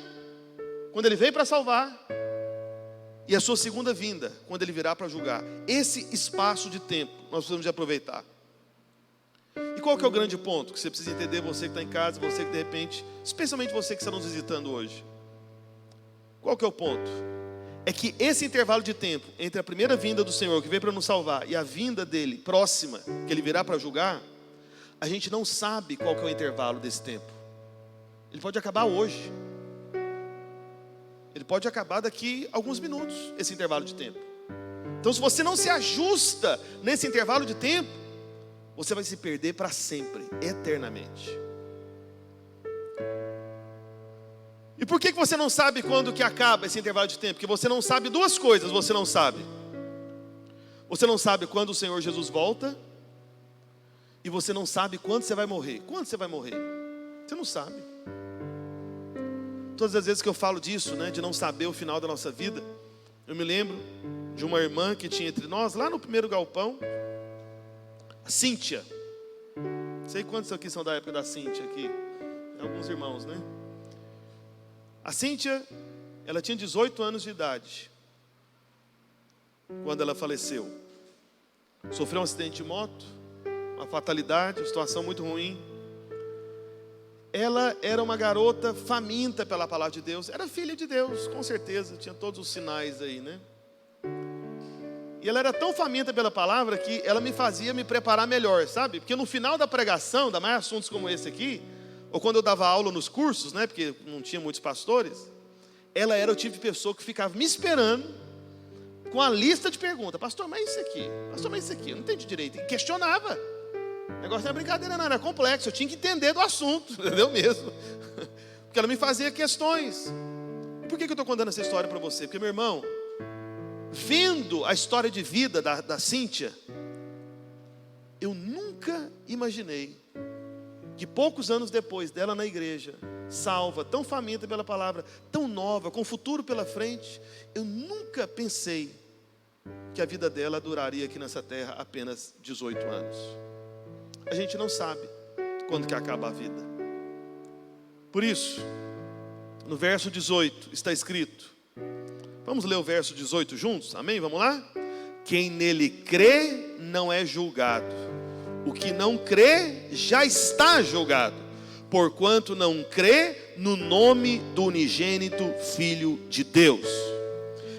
quando ele veio para salvar, e a sua segunda vinda, quando ele virá para julgar. Esse espaço de tempo nós precisamos de aproveitar. E qual que é o grande ponto que você precisa entender, você que está em casa, você que de repente, especialmente você que está nos visitando hoje? Qual que é o ponto? É que esse intervalo de tempo entre a primeira vinda do Senhor, que veio para nos salvar, e a vinda dele próxima, que ele virá para julgar, a gente não sabe qual que é o intervalo desse tempo. Ele pode acabar hoje. Ele pode acabar daqui a alguns minutos, esse intervalo de tempo. Então, se você não se ajusta nesse intervalo de tempo, você vai se perder para sempre, eternamente. E por que você não sabe quando que acaba esse intervalo de tempo? Porque você não sabe duas coisas, você não sabe. Você não sabe quando o Senhor Jesus volta, e você não sabe quando você vai morrer. Quando você vai morrer? Você não sabe. Todas as vezes que eu falo disso, né, de não saber o final da nossa vida, eu me lembro de uma irmã que tinha entre nós, lá no primeiro galpão, a Cíntia. Não sei quantos aqui são da época da Cíntia aqui. Alguns irmãos, né? A Cíntia, ela tinha 18 anos de idade quando ela faleceu. Sofreu um acidente de moto, uma fatalidade, uma situação muito ruim. Ela era uma garota faminta pela palavra de Deus. Era filha de Deus, com certeza. Tinha todos os sinais aí, né? E ela era tão faminta pela palavra que ela me fazia me preparar melhor, sabe? Porque no final da pregação, ainda mais assuntos como esse aqui, ou quando eu dava aula nos cursos, né? Porque não tinha muitos pastores, ela era o tipo de pessoa que ficava me esperando com a lista de perguntas. Pastor, mas isso aqui? Pastor, mas isso aqui? Eu não entendi direito. E questionava. O negócio não era brincadeira, não, era complexo. Eu tinha que entender do assunto, entendeu mesmo? Porque ela me fazia questões. E por que eu estou contando essa história para você? Porque, meu irmão, vendo a história de vida da Cíntia, eu nunca imaginei que poucos anos depois dela na igreja, salva, tão faminta pela palavra, tão nova, com futuro pela frente, eu nunca pensei que a vida dela duraria aqui nessa terra apenas 18 anos. A gente não sabe quando que acaba a vida. Por isso, no verso 18 está escrito, vamos ler o verso 18 juntos? Amém? Vamos lá? Quem nele crê não é julgado. O que não crê já está julgado, porquanto não crê no nome do unigênito Filho de Deus.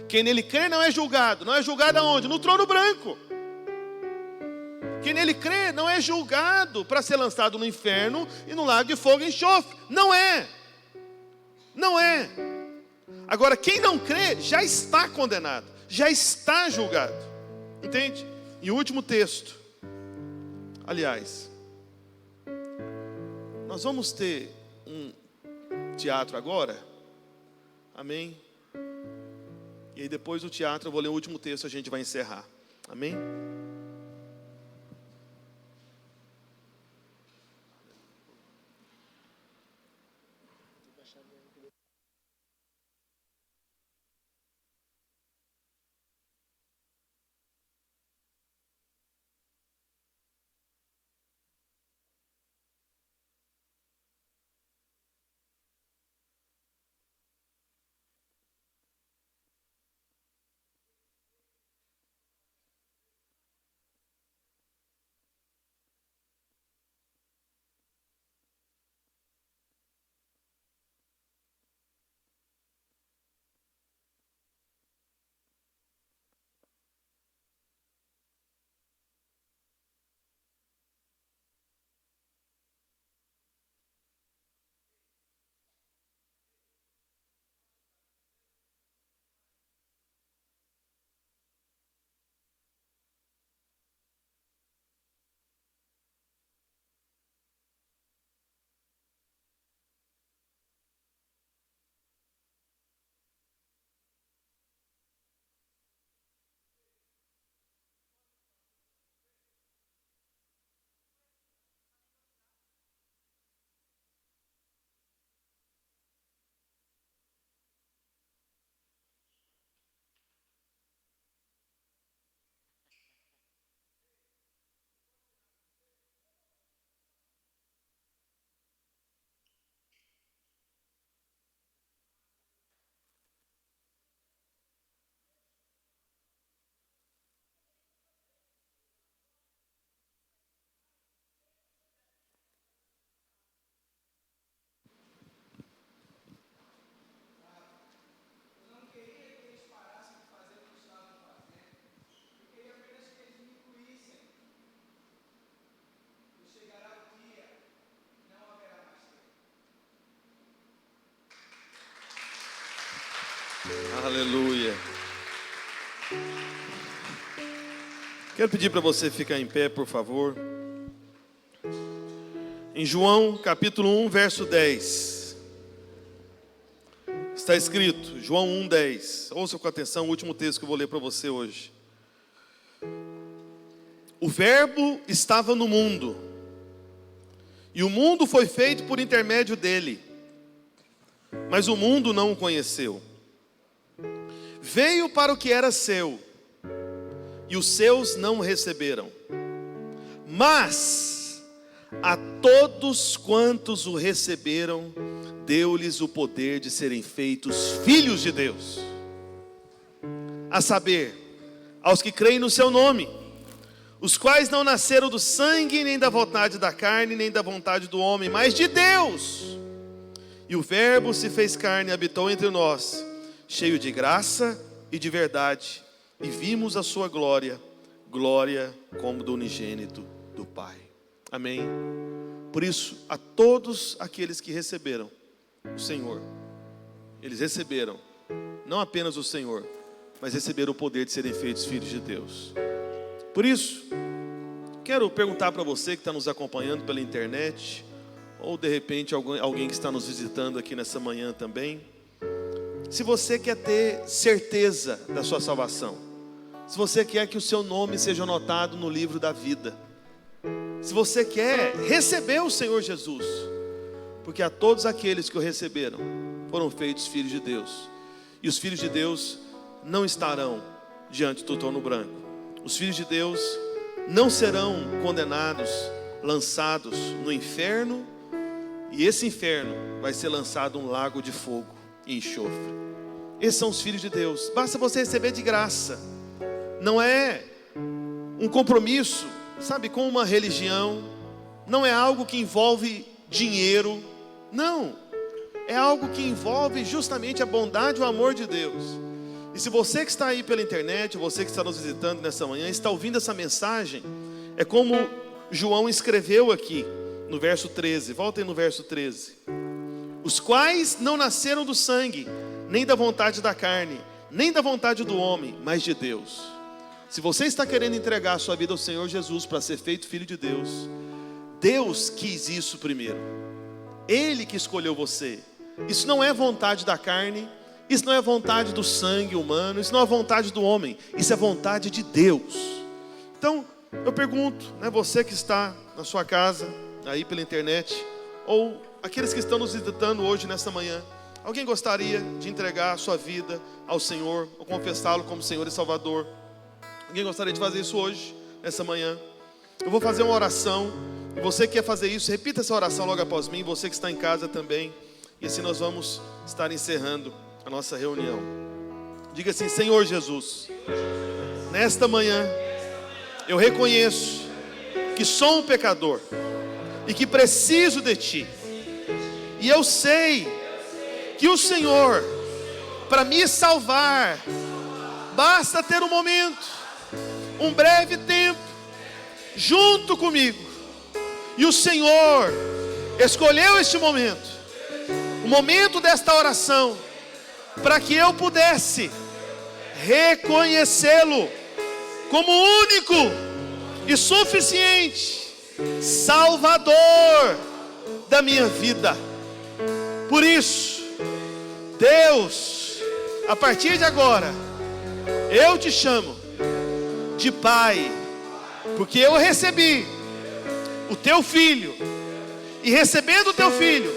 Quem nele crê não é julgado. Não é julgado aonde? No trono branco. Quem nele crê não é julgado para ser lançado no inferno e no lago de fogo e enxofre. Não é. Não é. Agora, quem não crê já está condenado, já está julgado. Entende? E o último texto. Aliás, nós vamos ter um teatro agora. Amém? E aí depois do teatro eu vou ler o último texto e a gente vai encerrar. Amém? Aleluia. Quero pedir para você ficar em pé, por favor. Em João capítulo 1, verso 10. Está escrito, João 1, 10. Ouça com atenção o último texto que eu vou ler para você hoje. O verbo estava no mundo, E o mundo foi feito por intermédio dele, mas o mundo não o conheceu. Veio para o que era seu, e os seus não o receberam. Mas a todos quantos o receberam, deu-lhes o poder de serem feitos filhos de Deus. A saber, aos que creem no seu nome, os quais não nasceram do sangue, nem da vontade da carne, nem da vontade do homem, mas de Deus. E o Verbo se fez carne e habitou entre nós, cheio de graça e de verdade, e vimos a sua glória, glória como do unigênito do Pai. Amém? Por isso, a todos aqueles que receberam o Senhor, eles receberam, não apenas o Senhor, mas receberam o poder de serem feitos filhos de Deus. Por isso, quero perguntar para você que está nos acompanhando pela internet, ou de repente alguém que está nos visitando aqui nessa manhã também, se você quer ter certeza da sua salvação, se você quer que o seu nome seja anotado no livro da vida, se você quer receber o Senhor Jesus, porque a todos aqueles que o receberam foram feitos filhos de Deus, e os filhos de Deus não estarão diante do trono branco. Os filhos de Deus não serão condenados, lançados no inferno, e esse inferno vai ser lançado um lago de fogo e enxofre. Esses são os filhos de Deus. Basta você receber de graça. Não é um compromisso, sabe, com uma religião. Não é algo que envolve dinheiro. Não, é algo que envolve justamente a bondade e o amor de Deus. E se você que está aí pela internet, você que está nos visitando nessa manhã, está ouvindo essa mensagem, é como João escreveu aqui no verso 13, voltem no verso 13. Os quais não nasceram do sangue, nem da vontade da carne, nem da vontade do homem, mas de Deus. Se você está querendo entregar a sua vida ao Senhor Jesus para ser feito filho de Deus, Deus quis isso primeiro. Ele que escolheu você. Isso não é vontade da carne, isso não é vontade do sangue humano, isso não é vontade do homem, isso é vontade de Deus. Então, eu pergunto, né, você que está na sua casa, aí pela internet, ou aqueles que estão nos visitando hoje nessa manhã, alguém gostaria de entregar a sua vida ao Senhor, ou confessá-lo como Senhor e Salvador? Alguém gostaria de fazer isso hoje, nessa manhã? Eu vou fazer uma oração, e você que quer fazer isso, repita essa oração logo após mim, você que está em casa também, e assim nós vamos estar encerrando a nossa reunião. Diga assim: Senhor Jesus, nesta manhã eu reconheço que sou um pecador e que preciso de Ti, e eu sei que o Senhor, para me salvar, basta ter um momento, um breve tempo junto comigo, e o Senhor escolheu este momento, o momento desta oração, para que eu pudesse reconhecê-lo como único e suficiente Salvador da minha vida. Por isso, Deus, a partir de agora, eu te chamo de Pai, porque eu recebi o Teu Filho, e recebendo o Teu Filho,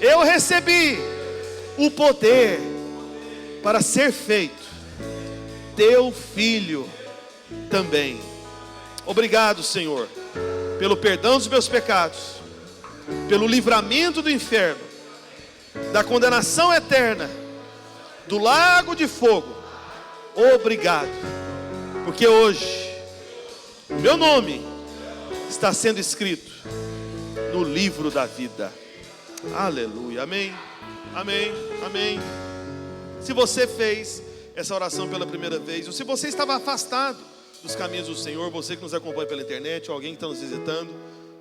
eu recebi o poder para ser feito Teu Filho também. Obrigado, Senhor, pelo perdão dos meus pecados, pelo livramento do inferno, da condenação eterna, do lago de fogo. Obrigado, porque hoje o meu nome está sendo escrito no livro da vida. Aleluia, amém, amém, amém. Se você fez essa oração pela primeira vez, ou se você estava afastado dos caminhos do Senhor, você que nos acompanha pela internet, ou alguém que está nos visitando,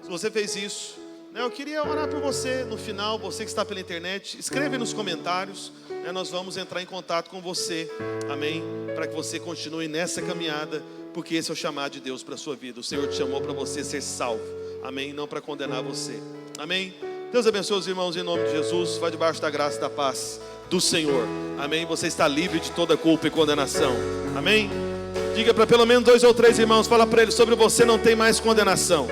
se você fez isso, né, eu queria orar por você no final. Você que está pela internet, escreve nos comentários, né, nós vamos entrar em contato com você, amém, para que você continue nessa caminhada, porque esse é o chamado de Deus para a sua vida. O Senhor te chamou para você ser salvo, amém, não para condenar você, amém. Deus abençoe os irmãos em nome de Jesus. Vá debaixo da graça e da paz do Senhor, amém. Você está livre de toda culpa e condenação, amém. Diga para pelo menos 2 ou 3 irmãos, fala para eles: sobre você não tem mais condenação.